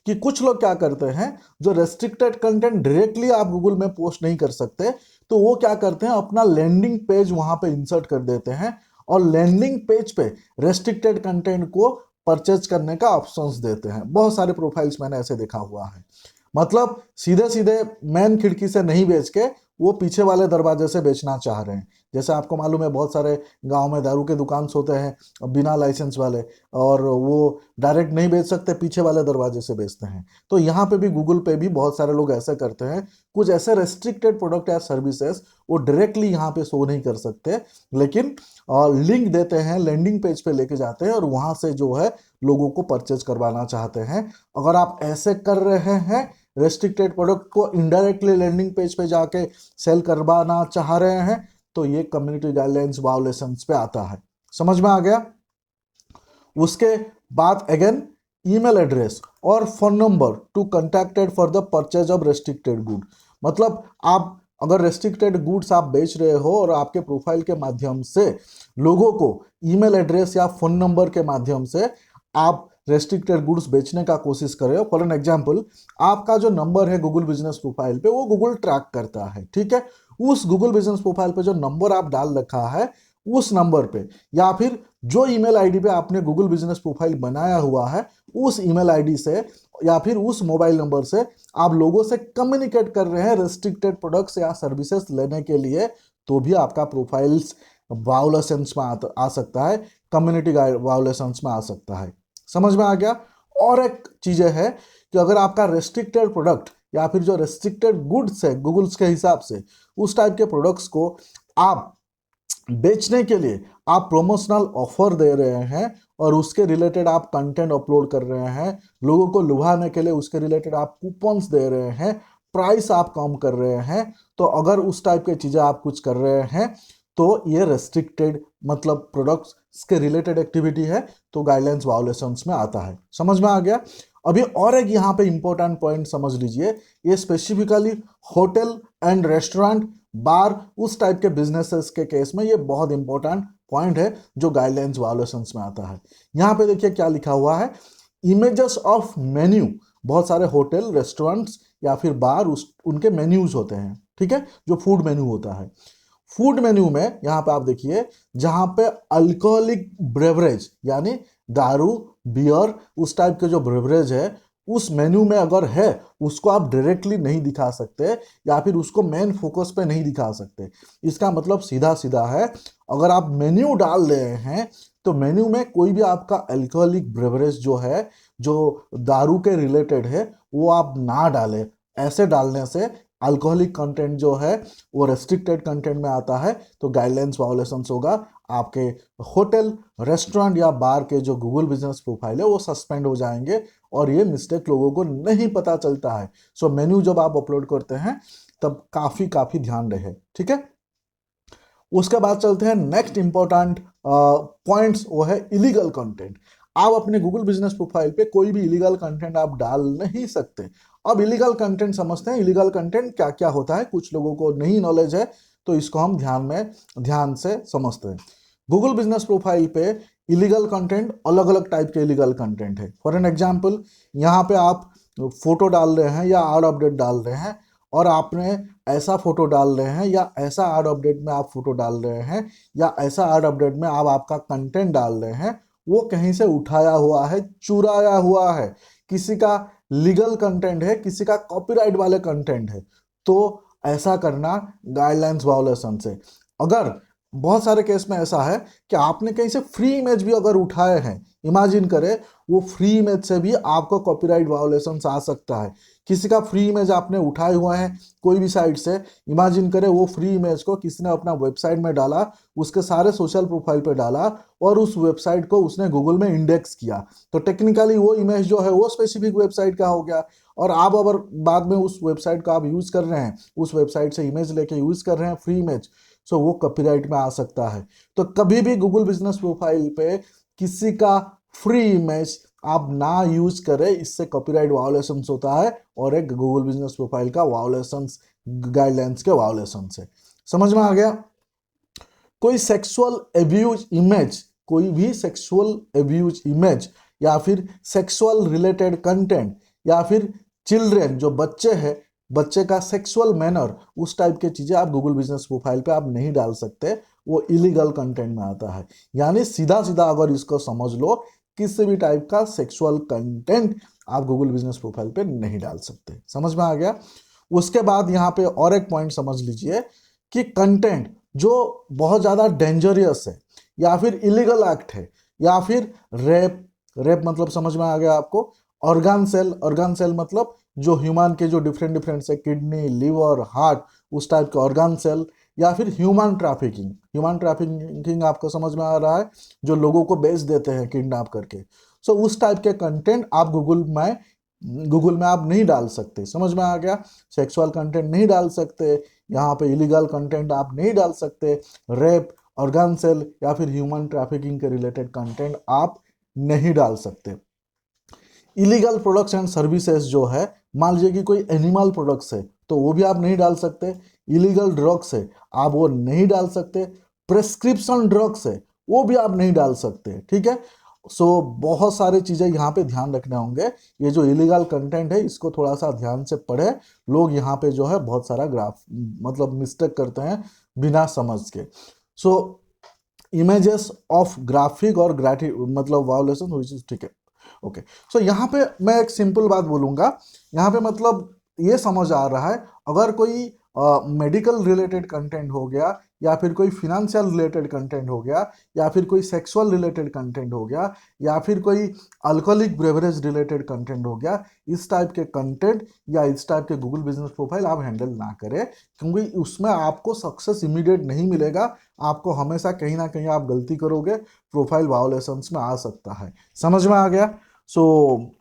कि कुछ लोग क्या करते हैं, जो रेस्ट्रिक्टेड कंटेंट डायरेक्टली आप गूगल में पोस्ट नहीं कर सकते, तो वो क्या करते हैं, अपना लैंडिंग पेज वहां पे इंसर्ट कर देते हैं और लैंडिंग पेज पे रेस्ट्रिक्टेड कंटेंट को परचेज करने का ऑप्शंस देते हैं। बहुत सारे प्रोफाइल्स मैंने ऐसे देखा हुआ है। मतलब सीधे सीधे मेन खिड़की से नहीं बेच के वो पीछे वाले दरवाजे से बेचना चाह रहे हैं। जैसे आपको मालूम है, बहुत सारे गांव में दारू के दुकान होते हैं बिना लाइसेंस वाले, और वो डायरेक्ट नहीं बेच सकते, पीछे वाले दरवाजे से बेचते हैं। तो यहाँ पे भी गूगल पे भी बहुत सारे लोग ऐसे करते हैं। कुछ ऐसे रेस्ट्रिक्टेड प्रोडक्ट या सर्विसेज वो डायरेक्टली यहाँ पे शो नहीं कर सकते, लेकिन लिंक देते हैं, लैंडिंग पेज पे लेके जाते हैं और वहां से जो है लोगों को परचेज करवाना चाहते हैं। अगर आप ऐसे कर रहे हैं, रेस्ट्रिक्टेड प्रोडक्ट को इनडायरेक्टली लैंडिंग पेज पे जाके सेल करवाना चाह रहे हैं, तो ये कम्युनिटी गाइडलाइंस वायोलेशंस पे आता है। समझ में आ गया? उसके बाद अगेन ईमेल एड्रेस और phone number to contacted for the purchase of restricted good. मतलब आप अगर रेस्ट्रिक्टेड गुड्स आप बेच रहे हो और आपके प्रोफाइल के माध्यम से लोगों को ईमेल एड्रेस या फोन नंबर के माध्यम से आप रेस्ट्रिक्टेड गुड्स बेचने का कोशिश कर रहे हो। फॉर एन एग्जाम्पल, आपका जो नंबर है गूगल बिजनेस प्रोफाइल पे, वो गूगल ट्रैक करता है। ठीक है, उस गूगल बिजनेस प्रोफाइल पे जो नंबर आप डाल रखा है, उस नंबर पे या फिर जो ईमेल आईडी पे आपने गूगल बिजनेस प्रोफाइल बनाया हुआ है, उस ईमेल आईडी से या फिर उस मोबाइल नंबर से आप लोगों से कम्युनिकेट कर रहे हैं रेस्ट्रिक्टेड प्रोडक्ट्स या सर्विसेज लेने के लिए, तो भी आपका प्रोफाइल्स वायोलेशंस में आ सकता है, कम्युनिटी वायोलेशंस में आ सकता है। समझ में आ गया। और एक चीज़ है कि अगर आपका रेस्ट्रिक्टेड प्रोडक्ट या फिर जो रेस्ट्रिक्टेड गुड्स है गूगल्स के हिसाब से, उस टाइप के प्रोडक्ट्स को आप बेचने के लिए आप प्रमोशनल ऑफर दे रहे हैं और उसके रिलेटेड आप कंटेंट अपलोड कर रहे हैं, लोगों को लुभाने के लिए उसके रिलेटेड आप कूपन्स दे रहे हैं, प्राइस आप कम कर रहे हैं, तो अगर उस टाइप की चीज़ें आप कुछ कर रहे हैं तो ये रेस्ट्रिक्टेड मतलब प्रोडक्ट्स के रिलेटेड एक्टिविटी है, तो गाइडलाइंस वायोलेशंस में आता है। समझ में आ गया। अभी और एक यहाँ पे इंपॉर्टेंट पॉइंट समझ लीजिए, ये स्पेसिफिकली होटल एंड रेस्टोरेंट, बार, उस टाइप के बिजनेसेस के केस में ये बहुत इंपॉर्टेंट पॉइंट है जो गाइडलाइंस वायोलेशंस में आता है। यहाँ पे देखिए क्या लिखा हुआ है, इमेजेस ऑफ मेन्यू, बहुत सारे होटल रेस्टोरेंट्स या फिर बार उनके मेन्यूज होते हैं, ठीक है, जो फूड मेन्यू होता है। फूड मेन्यू में यहाँ पे आप देखिए जहाँ पे अल्कोहलिक ब्रेवरेज यानी दारू, बियर, उस टाइप के जो ब्रेवरेज है उस मेन्यू में अगर है, उसको आप डायरेक्टली नहीं दिखा सकते या फिर उसको मेन फोकस पे नहीं दिखा सकते। इसका मतलब सीधा सीधा है, अगर आप मेन्यू डाल रहे हैं तो मेन्यू में कोई भी आपका अल्कोहलिक ब्रेवरेज जो है, जो दारू के रिलेटेड है, वो आप ना डालें। ऐसे डालने से अल्कोहलिक कंटेंट जो है वो रेस्ट्रिक्टेड कंटेंट में आता है, तो गाइडलाइंस वायोलेशंस होगा। आपके होटल, रेस्टोरेंट या बार के जो गूगल बिजनेस प्रोफाइल है वो सस्पेंड हो जाएंगे और ये मिस्टेक लोगों को नहीं पता चलता है। सो मेन्यू जब आप अपलोड करते हैं तब काफ़ी ध्यान रहे, ठीक है। उसके बाद चलते हैं नेक्स्ट इंपॉर्टेंट पॉइंट्स, वो है इलीगल कंटेंट। आप अपने गूगल बिजनेस प्रोफाइल पे कोई भी इलीगल कंटेंट आप डाल नहीं सकते। अब इलीगल कंटेंट समझते हैं, इलीगल कंटेंट क्या क्या होता है, कुछ लोगों को नहीं नॉलेज है तो इसको हम ध्यान से समझते हैं। गूगल बिजनेस प्रोफाइल पे इलीगल कंटेंट, अलग अलग टाइप के इलीगल कंटेंट है। फॉर एन एग्जाम्पल, यहाँ पे आप फोटो डाल रहे हैं या आड अपडेट डाल रहे हैं और आपने ऐसा फोटो डाल रहे हैं या ऐसा आड अपडेट में आप फोटो डाल रहे हैं या ऐसा आड अपडेट में आप आपका कंटेंट डाल रहे हैं, वो कहीं से उठाया हुआ है, चुराया हुआ है, किसी का लीगल कंटेंट है, किसी का कॉपीराइट वाले कंटेंट है, तो ऐसा करना गाइडलाइंस वायोलेशन से। अगर बहुत सारे केस में ऐसा है कि आपने कहीं से फ्री इमेज भी अगर उठाए हैं, इमेजिन करें, वो फ्री इमेज से भी आपको कॉपीराइट वायोलेशन आ सकता है। किसी का फ्री इमेज आपने उठाए हुआ है कोई भी साइट से, इमेजिन करें वो फ्री इमेज को किसी ने अपना वेबसाइट में डाला, उसके सारे सोशल प्रोफाइल पे डाला और उस वेबसाइट को उसने गूगल में इंडेक्स किया, तो टेक्निकली वो इमेज जो है वो स्पेसिफिक वेबसाइट का हो गया। और आप अगर बाद में उस वेबसाइट का आप यूज़ कर रहे हैं, उस वेबसाइट से इमेज लेके यूज़ कर रहे हैं फ्री इमेज, सो वो कॉपीराइट में आ सकता है। तो कभी भी गूगल बिजनेस प्रोफाइल पे किसी का फ्री इमेज आप ना यूज करें, इससे कॉपीराइट वायोलेशंस होता है और एक गूगल बिजनेस प्रोफाइल का वायोलेशंस गाइडलाइंस के वायोलेशंस है। समझ में आ गया। कोई सेक्सुअल एब्यूज इमेज, कोई भी सेक्सुअल एब्यूज इमेज या फिर सेक्सुअल रिलेटेड कंटेंट या फिर चिल्ड्रेन जो बच्चे हैं, बच्चे का सेक्सुअल मैनर, उस टाइप के चीजें आप गूगल बिजनेस प्रोफाइल पे आप नहीं डाल सकते, वो इलीगल कंटेंट में आता है। यानी सीधा सीधा अगर इसको समझ लो, किसी भी टाइप का सेक्सुअल कंटेंट आप गूगल बिजनेस प्रोफाइल पे नहीं डाल सकते। समझ में आ गया। उसके बाद यहाँ पे और एक पॉइंट समझ लीजिए कि कंटेंट जो बहुत ज़्यादा डेंजरियस है या फिर इलीगल एक्ट है या फिर रेप मतलब समझ में आ गया आपको। ऑर्गन सेल मतलब जो ह्यूमन के जो डिफरेंट से किडनी, लिवर, हार्ट, उस टाइप के ऑर्गन सेल, या फिर ह्यूमन ट्रैफिकिंग आपको समझ में आ रहा है, जो लोगों को बेच देते हैं किडनैप करके। सो उस टाइप के कंटेंट आप गूगल में आप नहीं डाल सकते। समझ में आ गया। सेक्सुअल कंटेंट नहीं डाल सकते, यहाँ पे इलीगल कंटेंट आप नहीं डाल सकते, रेप, ऑर्गन सेल या फिर ह्यूमन ट्रैफिकिंग के रिलेटेड कंटेंट आप नहीं डाल सकते। इलीगल प्रोडक्ट्स एंड सर्विसेज जो है, मान लीजिए कि कोई एनिमल प्रोडक्ट्स है तो वो भी आप नहीं डाल सकते। इलीगल ड्रग्स है आप वो नहीं डाल सकते। प्रेस्क्रिप्शन ड्रग्स है वो भी आप नहीं डाल सकते, ठीक है। सो बहुत सारे चीज़ें यहाँ पे ध्यान रखने होंगे। ये जो इलीगल कंटेंट है इसको थोड़ा सा ध्यान से पढ़े। लोग यहाँ पे जो है बहुत सारा मतलब मिस्टेक करते हैं बिना समझ के। सो इमेजेस ऑफ ग्राफिक और मतलब वायोलेशन हुई चीज, ठीक है, ओके। सो यहाँ पे मैं एक सिंपल बात बोलूँगा, यहाँ पे मतलब ये समझ आ रहा है, अगर कोई मेडिकल रिलेटेड कंटेंट हो गया या फिर कोई फिनेंशियल रिलेटेड कंटेंट हो गया, या फिर कोई सेक्सुअल रिलेटेड कंटेंट हो गया, या फिर कोई अल्कोहलिक ब्रेवरेज रिलेटेड कंटेंट हो गया, इस टाइप के कंटेंट या इस टाइप के गूगल बिजनेस प्रोफाइल आप हैंडल ना करें, क्योंकि उसमें आपको सक्सेस इमीडिएट नहीं मिलेगा। आपको हमेशा कहीं ना कहीं आप गलती करोगे, प्रोफाइल वायोलेशंस में आ सकता है। समझ में आ गया? सो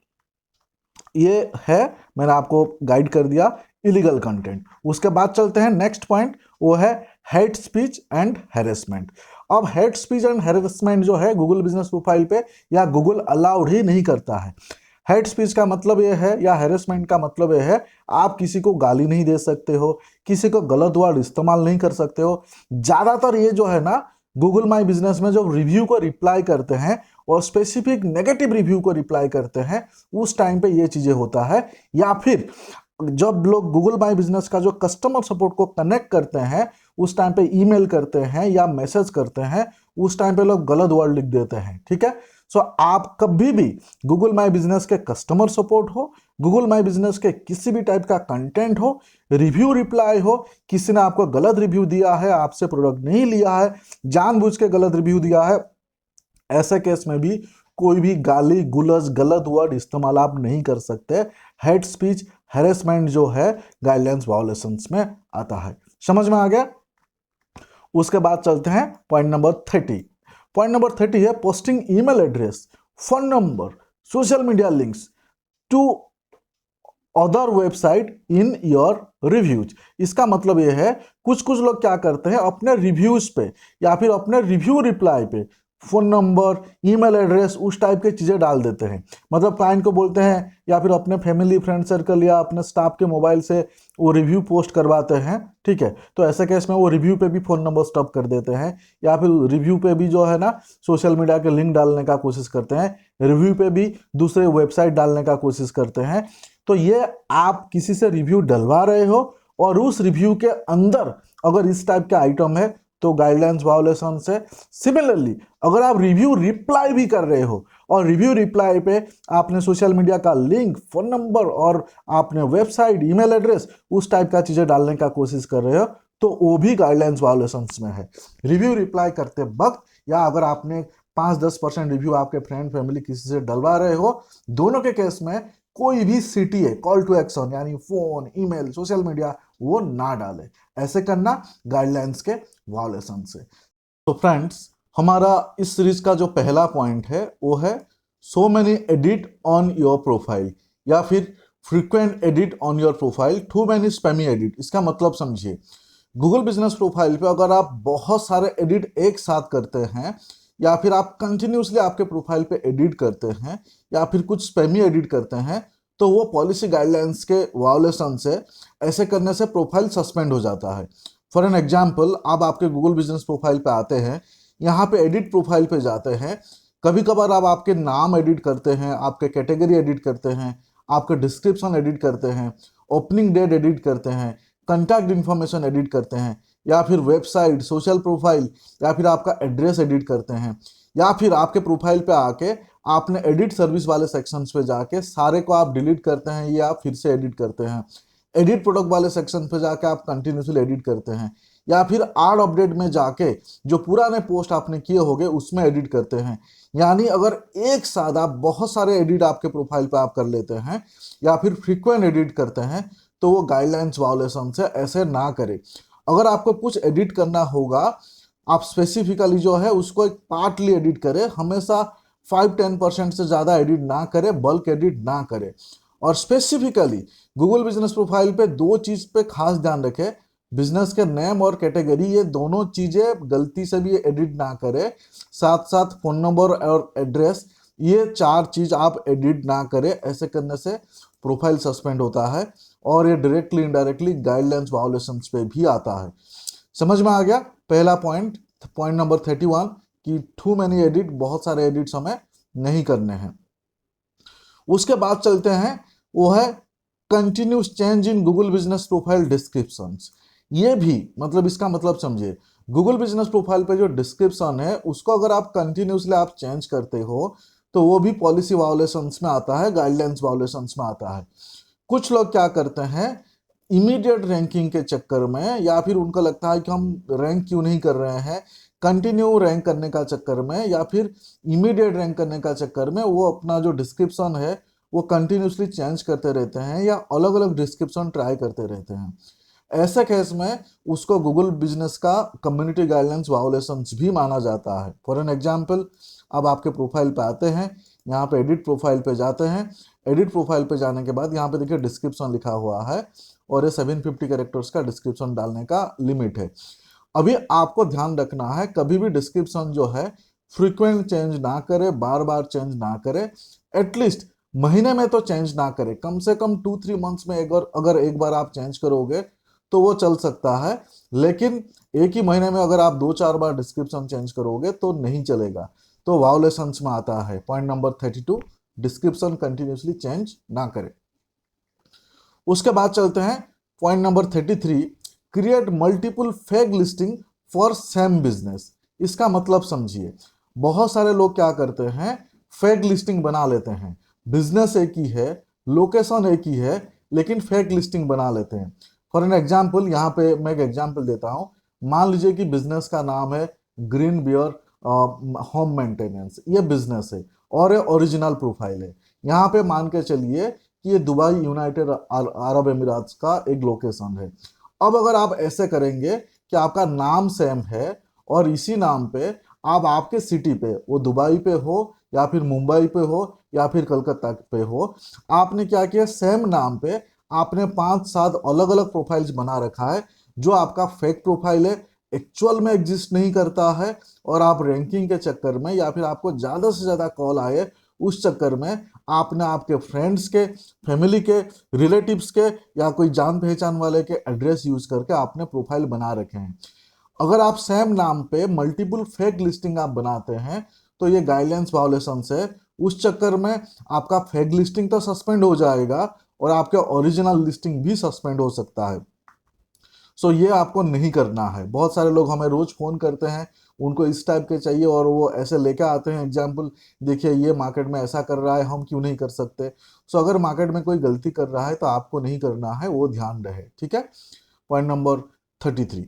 ये है, मैंने आपको गाइड कर दिया इलीगल कंटेंट। उसके बाद चलते हैं नेक्स्ट पॉइंट, वो है हेट स्पीच एंड हैरेसमेंट। अब हेट स्पीच एंड हैरेसमेंट जो है गूगल बिजनेस प्रोफाइल पे या गूगल अलाउड ही नहीं करता है। हेट स्पीच का मतलब ये है या हैरेसमेंट का मतलब ये है, आप किसी को गाली नहीं दे सकते हो, किसी को गलत वर्ड इस्तेमाल नहीं कर सकते हो। ज्यादातर ये जो है ना गूगल माई बिजनेस में जो रिव्यू को रिप्लाई करते हैं और स्पेसिफिक नेगेटिव रिव्यू को रिप्लाई करते हैं, उस टाइम पे ये चीजें होता है। या फिर जब लोग गूगल माई बिजनेस का जो कस्टमर सपोर्ट को कनेक्ट करते हैं, उस टाइम पे ईमेल करते हैं या मैसेज करते हैं, उस टाइम पे लोग गलत वर्ड लिख देते हैं। ठीक है? सो आप कभी भी गूगल माई बिजनेस के कस्टमर सपोर्ट हो, गूगल माई बिजनेस के किसी भी टाइप का कंटेंट हो, रिव्यू रिप्लाई हो, किसी ने आपको गलत रिव्यू दिया है, आपसे प्रोडक्ट नहीं लिया है, जानबूझ के गलत रिव्यू दिया है, ऐसे केस में भी कोई भी गाली गुलज गलत वर्ड इस्तेमाल आप नहीं कर सकते। हेट स्पीच हैरेसमेंट जो है गाइडलाइंस वायोलेशंस में आता है। समझ में आ गया? उसके बाद चलते हैं पॉइंट नंबर 30। पॉइंट नंबर 30 है posting email address, phone number, social media links to other website in your reviews. इसका मतलब यह है कुछ कुछ लोग क्या करते हैं, अपने रिव्यूज पे या फिर अपने रिव्यू रिप्लाई पे फोन नंबर, ईमेल एड्रेस, उस टाइप की चीजें डाल देते हैं। मतलब क्लाइंट को बोलते हैं या फिर अपने फैमिली फ्रेंड सर्कल या अपने स्टाफ के मोबाइल से वो रिव्यू पोस्ट करवाते हैं। ठीक है? तो ऐसे केस में वो रिव्यू पे भी फोन नंबर स्टॉप कर देते हैं, या फिर रिव्यू पे भी जो है ना सोशल मीडिया के लिंक डालने का कोशिश करते हैं, रिव्यू पे भी दूसरे वेबसाइट डालने का कोशिश करते हैं। तो ये आप किसी से रिव्यू डलवा रहे हो और उस रिव्यू के अंदर अगर इस टाइप का आइटम है तो गाइडलाइंस वायोलेशन से। सिमिलरली अगर आप रिव्यू रिप्लाई भी कर रहे हो और रिव्यू रिप्लाई पे आपने सोशल मीडिया का लिंक, फोन नंबर और आपने वेबसाइट, ईमेल एड्रेस, उस टाइप का चीजें डालने का कोशिश कर रहे हो, तो वो भी गाइडलाइंस वायोलेशंस में है। रिव्यू रिप्लाई करते वक्त या अगर आपने 5-10% रिव्यू आपके फ्रेंड फैमिली किसी से डलवा रहे हो, दोनों के केस में कोई भी CTA कॉल टू एक्शन यानी फोन, ईमेल, सोशल मीडिया वो ना डाले। ऐसे करना गाइडलाइंस के वायोलेशन से। तो फ्रेंड्स, हमारा इस सीरीज का जो पहला पॉइंट है वो है so many edit on your profile या फिर frequent edit on your profile, too many spammy edit. इसका मतलब समझिए, गूगल बिजनेस प्रोफाइल पे अगर आप बहुत सारे एडिट एक साथ करते हैं या फिर आप कंटिन्यूसली आपके प्रोफाइल पे एडिट करते हैं या फिर कुछ स्पैमी एडिट करते हैं, तो वो पॉलिसी गाइडलाइंस के वायोलेशन से, ऐसे करने से प्रोफाइल सस्पेंड हो जाता है। फॉर एन एग्जाम्पल, आप आपके गूगल बिजनेस प्रोफाइल पे आते हैं, यहाँ पे एडिट प्रोफाइल पे जाते हैं, कभी कभार आप आपके नाम एडिट करते हैं, आपके कैटेगरी एडिट करते हैं, आपके डिस्क्रिप्शन एडिट करते हैं, ओपनिंग डेट एडिट करते हैं, कंटैक्ट इन्फॉर्मेशन एडिट करते हैं, या फिर वेबसाइट, सोशल प्रोफाइल या फिर आपका एड्रेस एडिट करते हैं, या फिर आपके प्रोफाइल पे आके आपने एडिट सर्विस वाले सेक्शंस पे जाके सारे को आप डिलीट करते हैं या फिर से एडिट करते हैं, एडिट प्रोडक्ट वाले सेक्शन पे जाके आप कंटिन्यूसली एडिट करते हैं, या फिर आड अपडेट में जाके जो पुराने पोस्ट आपने किए होंगे उसमें एडिट करते हैं। यानी अगर एक साथ आप बहुत सारे एडिट आपके प्रोफाइल पे आप कर लेते हैं या फिर फ्रीक्वेंट एडिट करते हैं, तो वो गाइडलाइंस वायोलेशन से। ऐसे ना करें। अगर आपको कुछ एडिट करना होगा, आप स्पेसिफिकली जो है उसको एक पार्टली एडिट करें, हमेशा 5-10% से ज़्यादा एडिट ना करें, बल्क एडिट ना करें। और स्पेसिफिकली गूगल बिजनेस प्रोफाइल पे दो चीज़ पे खास ध्यान रखें, बिजनेस के नेम और कैटेगरी, ये दोनों चीज़ें गलती से भी एडिट ना करें। साथ साथ फोन नंबर और एड्रेस, ये 4 चीज़ आप एडिट ना करें। ऐसे करने से प्रोफाइल सस्पेंड होता है और ये डायरेक्टली इनडायरेक्टली गाइडलाइंस वायोलेशंस पे भी आता है। समझ में आ गया? पहला पॉइंट, पॉइंट नंबर 31 कि टू मैनी एडिट, बहुत सारे एडिट्स हमें नहीं करने हैं। उसके बाद चलते हैं, वो है continuous change in Google business profile descriptions. ये भी मतलब इसका मतलब समझिए, गूगल बिजनेस प्रोफाइल पे जो डिस्क्रिप्शन है उसको अगर आप कंटिन्यूसली आप चेंज करते हो तो वो भी पॉलिसी वायोलेशंस में आता है, गाइडलाइंस वायोलेशंस में आता है। कुछ लोग क्या करते हैं, इमीडिएट रैंकिंग के चक्कर में, या फिर उनको लगता है कि हम रैंक क्यों नहीं कर रहे हैं, कंटिन्यू रैंक करने का चक्कर में या फिर इमीडिएट रैंक करने का चक्कर में, वो अपना जो डिस्क्रिप्शन है वो कंटिन्यूसली चेंज करते रहते हैं या अलग अलग डिस्क्रिप्शन ट्राई करते रहते हैं। ऐसे केस में उसको गूगल बिजनेस का कम्युनिटी गाइडलाइंस वायोलेशंस भी माना जाता है। फॉर एन एग्जांपल, अब आपके प्रोफाइल पे आते हैं, यहाँ पे एडिट प्रोफाइल पे जाते हैं। एडिट प्रोफाइल पे जाने के बाद यहाँ पे देखिए डिस्क्रिप्शन लिखा हुआ है और ये 750 कैरेक्टर्स का डिस्क्रिप्शन डालने का लिमिट है। अभी आपको ध्यान रखना है, कभी भी डिस्क्रिप्शन जो है फ्रीक्वेंट चेंज ना करे, बार बार चेंज ना करे, एटलीस्ट महीने में तो चेंज ना करे, कम से कम 2-3 मंथ्स में अगर एक बार आप चेंज करोगे तो वो चल सकता है। लेकिन एक ही महीने में अगर आप 2-4 बार डिस्क्रिप्शन चेंज करोगे तो नहीं चलेगा, तो वायोलेशंस में आता है। Point number 32, description continuously change ना करें। उसके बाद चलते हैं point number 33, create multiple fake listing for same business. इसका मतलब समझिए, बहुत सारे लोग क्या करते हैं, फेक लिस्टिंग बना लेते हैं, बिजनेस एक ही है, लोकेशन एक ही है, लेकिन फेक लिस्टिंग बना लेते हैं। फॉर एन एग्जाम्पल, यहाँ पे मैं एक एग्जाम्पल देता हूँ। मान लीजिए कि बिजनेस का नाम है ग्रीन बियर होम मेंटेनेंस, ये बिजनेस है और ये ओरिजिनल प्रोफाइल है। यहाँ पे मान के चलिए कि ये दुबई यूनाइटेड अरब अमीरात का एक लोकेशन है। अब अगर आप ऐसे करेंगे कि आपका नाम सेम है और इसी नाम पे आप आपके सिटी पे, वो दुबई पे हो या फिर मुंबई पे हो या फिर कलकत्ता पे हो, आपने क्या किया, सेम नाम पे आपने 5-7 अलग अलग प्रोफाइल्स बना रखा है, जो आपका फेक प्रोफाइल है, एक्चुअल में एग्जिस्ट नहीं करता है। और आप रैंकिंग के चक्कर में या फिर आपको ज़्यादा से ज़्यादा कॉल आए उस चक्कर में आपने आपके फ्रेंड्स के, फैमिली के, रिलेटिव्स के या कोई जान पहचान वाले के एड्रेस यूज करके आपने प्रोफाइल बना रखे हैं। अगर आप सेम नाम पे मल्टीपल फेक लिस्टिंग आप बनाते हैं तो ये गाइडलाइंस वायोलेशन है। उस चक्कर में आपका फेक लिस्टिंग तो सस्पेंड हो जाएगा और आपके ओरिजिनल लिस्टिंग भी सस्पेंड हो सकता है। सो ये आपको नहीं करना है। बहुत सारे लोग हमें रोज फोन करते हैं, उनको इस टाइप के चाहिए और वो ऐसे लेके आते हैं एग्जाम्पल, देखिए ये मार्केट में ऐसा कर रहा है, हम क्यों नहीं कर सकते। सो अगर मार्केट में कोई गलती कर रहा है तो आपको नहीं करना है, वो ध्यान रहे, ठीक है। Point number 33।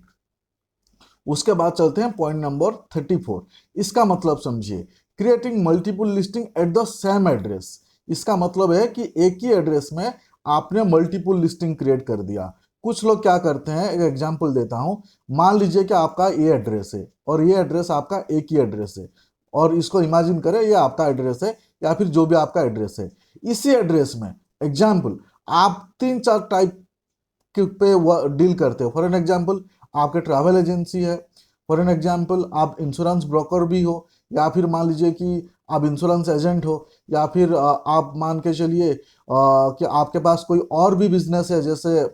उसके बाद चलते हैं पॉइंट नंबर 34। इसका मतलब समझिए, creating multiple listing at the same address. इसका मतलब है कि एक ही एड्रेस में आपने मल्टीपल लिस्टिंग क्रिएट कर दिया। कुछ लोग क्या करते हैं, एक एग्जांपल देता हूं। मान लीजिए कि आपका ये एड्रेस है और ये एड्रेस आपका एक ही एड्रेस है, और इसको इमेजिन करें ये आपका एड्रेस है या फिर जो भी आपका एड्रेस है। इसी एड्रेस में एग्जाम्पल आप 3-4 टाइप पे डील करते हो। फॉर एन एग्जाम्पल, आपके ट्रैवल एजेंसी है, फॉर एन एग्जाम्पल आप इंश्योरेंस ब्रोकर भी हो, या फिर मान लीजिए कि आप इंश्योरेंस एजेंट हो, या फिर आप मान के चलिए कि आपके पास कोई और भी बिजनेस है, जैसे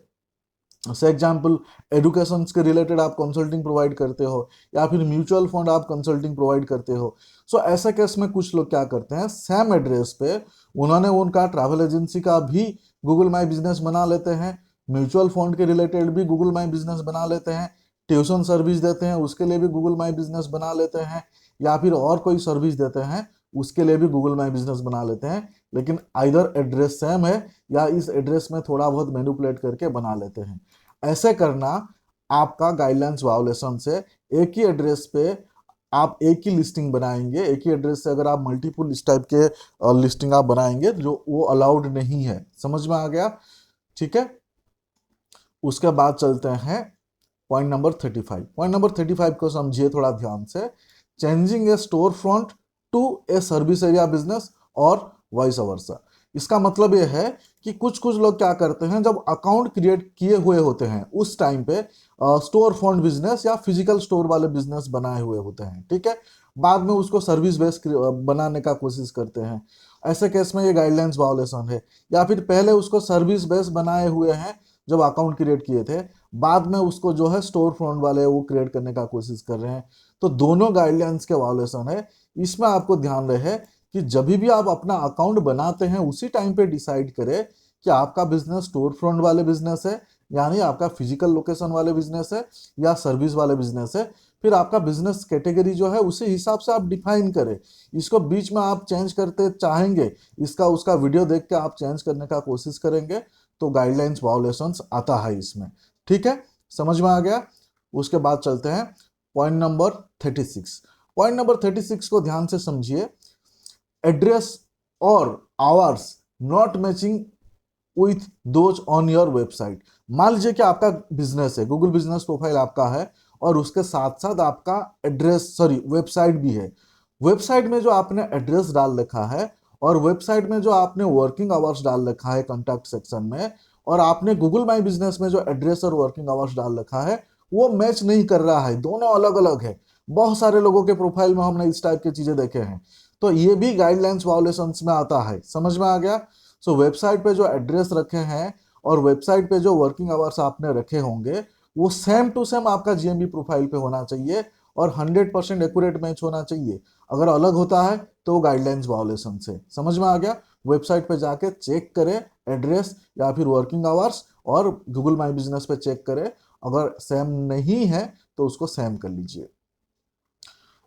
से एग्जाम्पल एडुकेशन के रिलेटेड आप कंसल्टिंग प्रोवाइड करते हो, या फिर म्यूचुअल फंड आप कंसल्टिंग प्रोवाइड करते हो। सो ऐसे केस में कुछ लोग क्या करते हैं, सेम एड्रेस पे उन्होंने उनका ट्रैवल एजेंसी का भी गूगल माई बिजनेस बना लेते हैं, म्यूचुअल फंड के रिलेटेड भी गूगल माई बिजनेस बना लेते हैं, ट्यूशन सर्विस देते हैं उसके लिए भी गूगल माई बिजनेस बना लेते हैं, या फिर और कोई सर्विस देते हैं उसके लिए भी गूगल माई बिजनेस बना लेते हैं। लेकिन आइदर एड्रेस सेम है या इस एड्रेस में थोड़ा बहुत मैनिपुलेट करके बना लेते हैं। ऐसे करना आपका गाइडलाइंस वायोलेशन से। एक ही एड्रेस पे आप एक ही लिस्टिंग बनाएंगे, एक ही एड्रेस से अगर आप मल्टीपल इस टाइप के लिस्टिंग आप बनाएंगे जो वो अलाउड नहीं है। समझ में आ गया, ठीक है। उसके बाद चलते हैं पॉइंट नंबर 35। पॉइंट नंबर 35 को समझिए थोड़ा ध्यान से। Changing a store front to a service area business और वाइस वर्सा। इसका मतलब यह है कि कुछ कुछ लोग क्या करते हैं, जब अकाउंट क्रिएट किए हुए होते हैं उस टाइम पे स्टोर फ्रंट बिजनेस या फिजिकल स्टोर वाले बिजनेस बनाए हुए होते हैं, ठीक है। बाद में उसको सर्विस बेस्ड बनाने का कोशिश करते हैं। ऐसे केस में ये गाइडलाइंस वायोलेशन है। या फिर पहले उसको सर्विस बेस्ड बनाए हुए हैं जब अकाउंट क्रिएट किए थे, बाद में उसको जो है स्टोर फ्रंट वाले वो क्रिएट करने का कोशिश कर रहे हैं, तो दोनों गाइडलाइंस के वायोलेशन है। इसमें आपको ध्यान रहे कि जब भी आप अपना अकाउंट बनाते हैं उसी टाइम पे डिसाइड करें कि आपका बिजनेस स्टोर फ्रंट वाले बिजनेस है, यानी आपका फिजिकल लोकेशन वाले बिजनेस है, या सर्विस वाले बिजनेस है। फिर आपका बिजनेस कैटेगरी जो है उसी हिसाब से आप डिफाइन करें। इसको बीच में आप चेंज करते चाहेंगे, इसका उसका वीडियो देख के आप चेंज करने का कोशिश करेंगे तो गाइडलाइंस वायोलेशंस आता है इसमें। ठीक है, समझ में आ गया। उसके बाद चलते हैं पॉइंट नंबर 36। पॉइंट नंबर 36 को ध्यान से समझिए। एड्रेस और hours not matching with those on your website. मान लीजिए कि आपका बिजनेस है, गूगल बिजनेस प्रोफाइल आपका है और उसके साथ साथ आपका एड्रेस वेबसाइट भी है। वेबसाइट में जो आपने एड्रेस डाल रखा है और वेबसाइट में जो आपने वर्किंग आवर्स डाल रखा है कॉन्टैक्ट सेक्शन में, और आपने गूगल माई बिजनेस में जो एड्रेस और वर्किंग आवर्स डाल रखा है वो मैच नहीं कर रहा है, दोनों अलग अलग है। बहुत सारे लोगों के प्रोफाइल में हमने इस टाइप की चीजें देखे हैं, तो ये भी गाइडलाइंस वायोलेशंस में आता है। समझ में आ गया। सो वेबसाइट पे जो एड्रेस रखे हैं और वेबसाइट पे जो वर्किंग आवर्स आपने रखे होंगे वो सेम टू सेम आपका जीएमबी प्रोफाइल पे होना चाहिए और 100% एक्यूरेट मैच होना चाहिए। अगर अलग होता है तो गाइडलाइंस वायोलेशन से। समझ में आ गया। वेबसाइट पे जाके चेक करें एड्रेस या फिर वर्किंग आवर्स, और गूगल माई बिजनेस पे चेक करें, अगर सेम नहीं है तो उसको सेम कर लीजिए।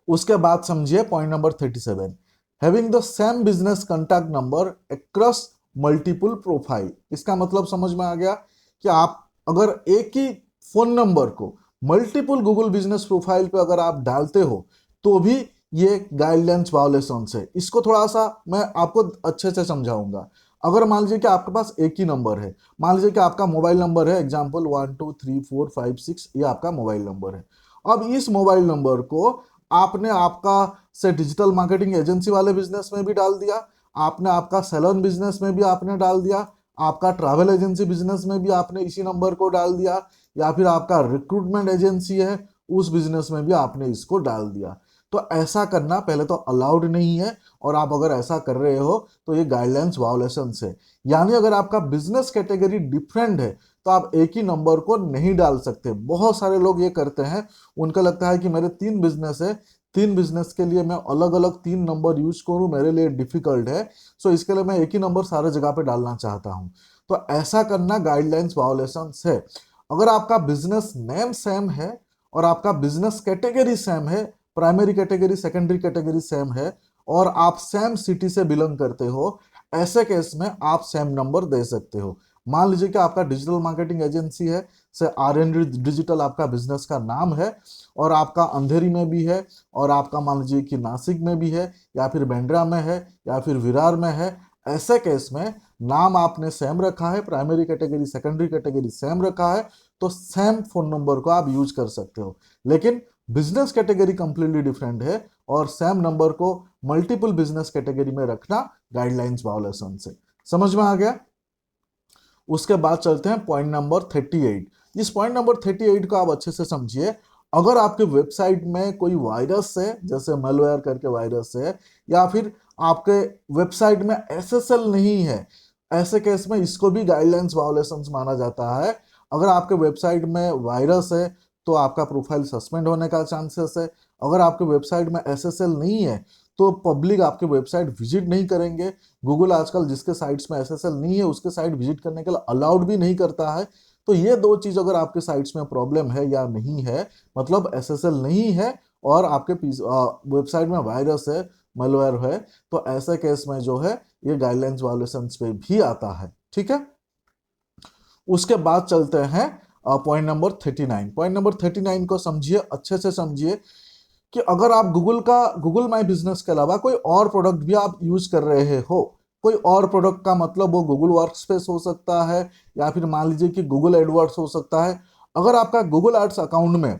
उसके बाद समझिए point number 37, having the same business contact number across multiple profile. इसका मतलब समझ में आ गया कि आप अगर एक ही फोन नंबर को मल्टीपल गूगल बिजनेस प्रोफाइल पे अगर आप डालते हो तो भी ये गाइडलाइंस वायोलेशन है। इसको थोड़ा सा मैं आपको अच्छे से समझाऊंगा। अगर मान लीजिए कि आपके पास एक ही नंबर है, मान लीजिए कि आपका मोबाइल नंबर है एग्जाम्पल 123456, ये आपका मोबाइल नंबर है। अब इस मोबाइल नंबर को आपने आपका से डिजिटल मार्केटिंग एजेंसी वाले बिजनेस में भी डाल दिया, आपने आपका सैलून बिजनेस में भी आपने डाल दिया, आपका ट्रैवल एजेंसी बिजनेस में भी आपने इसी नंबर को डाल दिया, या फिर आपका रिक्रूटमेंट एजेंसी है उस बिजनेस में भी आपने इसको डाल दिया। तो ऐसा करना पहले तो अलाउड नहीं है, और आप अगर ऐसा कर रहे हो तो ये गाइडलाइंस वायोलेशन है। यानी अगर आपका बिजनेस कैटेगरी डिफरेंट है तो आप एक ही नंबर को नहीं डाल सकते। बहुत सारे लोग ये करते हैं, उनका लगता है कि मेरे 3 बिजनेस है, 3 बिजनेस के लिए मैं अलग अलग 3 नंबर यूज करूं मेरे लिए डिफिकल्ट है, सो इसके लिए मैं एक ही नंबर सारे जगह पे डालना चाहता हूं। तो ऐसा करना गाइडलाइंस वायोलेशन है। अगर आपका बिजनेस नेम सेम है और आपका बिजनेस कैटेगरी सेम है, primary category secondary category same है, और आप सेम सिटी से बिलोंग करते हो, ऐसे केस में आप सेम नंबर दे सकते हो। मान लीजिए कि आपका डिजिटल मार्केटिंग एजेंसी है, से आर.एन.डी डिजिटल आपका बिजनेस का नाम है, और आपका अंधेरी में भी है, और आपका मान लीजिए कि नासिक में भी है, या फिर बांद्रा में है, या फिर विरार में है। ऐसे केस में नाम आपने सेम रखा है, primary category secondary category same रखा है, तो सेम फोन नंबर को आप यूज कर सकते हो। लेकिन बिजनेस कैटेगरी कंप्लीटली डिफरेंट है और सेम नंबर को मल्टीपल बिजनेस कैटेगरी में रखना गाइडलाइंस वायोलेशन से। समझ में आ गया। उसके बाद चलते हैं पॉइंट नंबर 38। इस पॉइंट नंबर 38 को आप अच्छे से समझिए। अगर आपके वेबसाइट में कोई वायरस है, जैसे मैलवेयर करके वायरस है, या फिर आपके वेबसाइट में एसएसएल नहीं है, ऐसे केस में इसको भी गाइडलाइंस वायोलेशंस माना जाता है। अगर आपके वेबसाइट में वायरस है तो आपका प्रोफाइल सस्पेंड होने का चांसेस है। अगर आपके वेबसाइट में एसएसएल नहीं है तो पब्लिक आपके वेबसाइट विजिट नहीं करेंगे। गूगल आजकल जिसके साइट्स में एसएसएल नहीं है उसके साइट विजिट करने के लिए अलाउड भी नहीं करता है। तो ये 2 चीज अगर आपके साइट्स में प्रॉब्लम है या नहीं है, मतलब एसएसएल नहीं है और आपके वेबसाइट में वायरस है, malware है, तो ऐसे केस में जो है ये गाइडलाइंस वायोलेशंस पे भी आता है। ठीक है। उसके बाद चलते हैं पॉइंट नंबर 39। पॉइंट नंबर 39 को समझिए, अच्छे से समझिए कि अगर आप गूगल माई बिजनेस के अलावा कोई और प्रोडक्ट भी आप यूज कर रहे हो, कोई और प्रोडक्ट का मतलब वो गूगल वर्कस्पेस हो सकता है, या फिर मान लीजिए कि गूगल एडवर्ड्स हो सकता है। अगर आपका गूगल एड्स अकाउंट में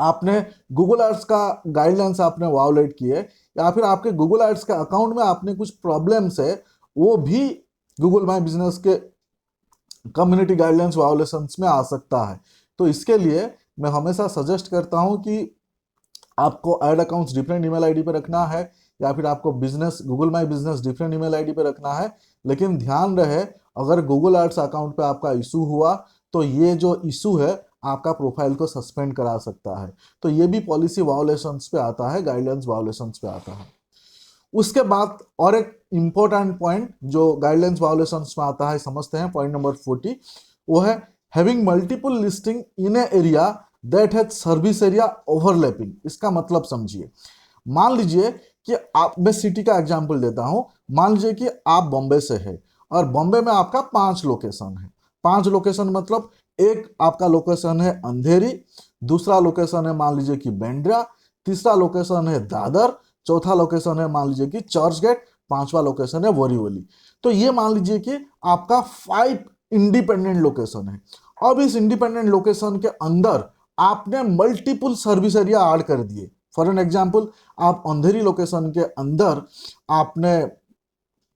आपने गूगल एड्स का गाइडलाइंस आपने वायोलेट किए, या फिर आपके गूगल एड्स के अकाउंट में आपने कुछ प्रॉब्लम्स है, वो भी गूगल माई बिजनेस के कम्युनिटी गाइडलाइंस वायोलेशंस में आ सकता है। तो इसके लिए मैं हमेशा सजेस्ट करता हूं कि आपको add accounts different email ID पे रखना है, या फिर आपको business Google my business different email ID पे रखना है। लेकिन ध्यान रहे, अगर गूगल एड्स अकाउंट पे आपका इशू हुआ तो ये जो इशू है आपका प्रोफाइल को सस्पेंड करा सकता है। तो ये भी पॉलिसी वायोलेशंस पे आता है, गाइडलाइंस वायोलेशंस पे आता है। उसके बाद और एक इंपॉर्टेंट पॉइंट जो गाइडलाइंस वायोलेशंस में आता है, समझते हैं पॉइंट नंबर 40। वो है having multiple listing in A area that has service area overlapping. इसका मतलब समझिए। मान लीजिए कि आप, मैं सिटी का एग्जांपल देता हूं। मान लीजिए कि आप बॉम्बे से है और बॉम्बे में आपका 5 लोकेशन है। 5 लोकेशन मतलब एक आपका लोकेशन है अंधेरी, दूसरा लोकेशन है मान लीजिए कि बेंड्रा, तीसरा लोकेशन है दादर, चौथा लोकेशन है मान लीजिए कि चर्च गेट, पांचवा लोकेशन है बोरीवली। तो ये मान लीजिए कि आपका 5 इंडिपेंडेंट लोकेशन है। अब इस इंडिपेंडेंट लोकेशन के अंदर आपने मल्टीपल सर्विस एरिया ऐड कर दिए। फॉर एन एग्जांपल, आप अंधेरी लोकेशन के अंदर आपने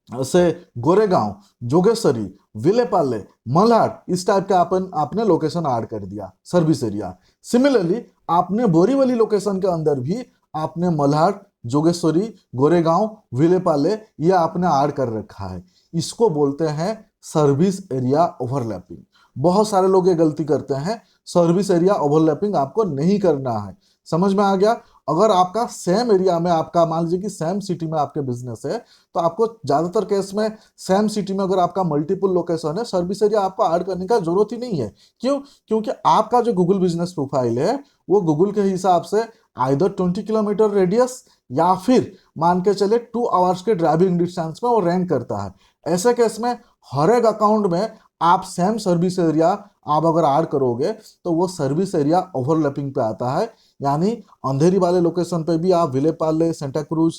से गोरेगांव, जोगेश्वरी, विलेपाले, मल्हार इस टाइप का आपने लोकेशन ऐड कर दिया सर्विस एरिया। सिमिलरली आपने बोरीवली लोकेशन के अंदर भी आपने मल्हार, जोगेश्वरी, गोरेगांव, विलेपाले ये आपने ऐड कर रखा है। इसको बोलते हैं सर्विस एरिया ओवरलैपिंग। बहुत सारे लोग ये गलती करते हैं, सर्विस एरिया ओवरलैपिंग आपको नहीं करना है। समझ में आ गया? अगर आपका सेम एरिया में, आपका मान लीजिए कि सेम सिटी में आपके बिजनेस है, तो आपको ज्यादातर केस में सेम सिटी में अगर आपका मल्टीपल लोकेशन है, सर्विस एरिया आपको ऐड करने का जरूरत ही नहीं है। क्यों? क्योंकि आपका जो गूगल बिजनेस प्रोफाइल है वो गूगल के हिसाब से आइदर 20 किलोमीटर रेडियस या फिर मान के चले 2 आवर्स के ड्राइविंग डिस्टेंस में वो रैंक करता है। ऐसे केस में हर एक अकाउंट में आप सेम सर्विस एरिया आप अगर ऐड करोगे तो वो सर्विस एरिया ओवरलैपिंग पे आता है। यानी अंधेरी वाले लोकेशन पे भी आप विलेपाले, सेंटा क्रूज,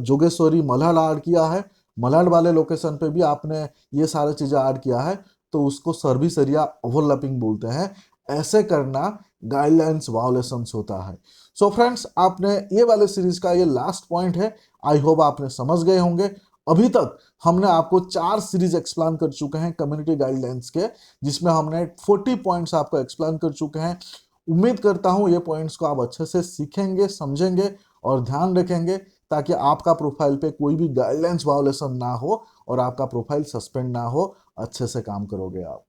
जोगेश्वरी, मल्हार ऐड किया है, मल्हार वाले लोकेशन पे भी आपने ये सारी चीज़ें ऐड किया है, तो उसको सर्विस एरिया ओवरलैपिंग बोलते हैं। ऐसे करना गाइडलाइंस वायोलेशंस होता है। सो फ्रेंड्स, आपने ये वाले सीरीज का ये लास्ट पॉइंट है। आई होप आपने समझ गए होंगे। अभी तक हमने आपको 4 सीरीज एक्सप्लेन कर चुके हैं कम्युनिटी गाइडलाइंस के, जिसमें हमने 40 पॉइंट्स आपको एक्सप्लेन कर चुके हैं। उम्मीद करता हूं ये पॉइंट्स को आप अच्छे से सीखेंगे, समझेंगे और ध्यान रखेंगे, ताकि आपका प्रोफाइल पे कोई भी गाइडलाइंस वायोलेशन ना हो और आपका प्रोफाइल सस्पेंड ना हो। अच्छे से काम करोगे आप।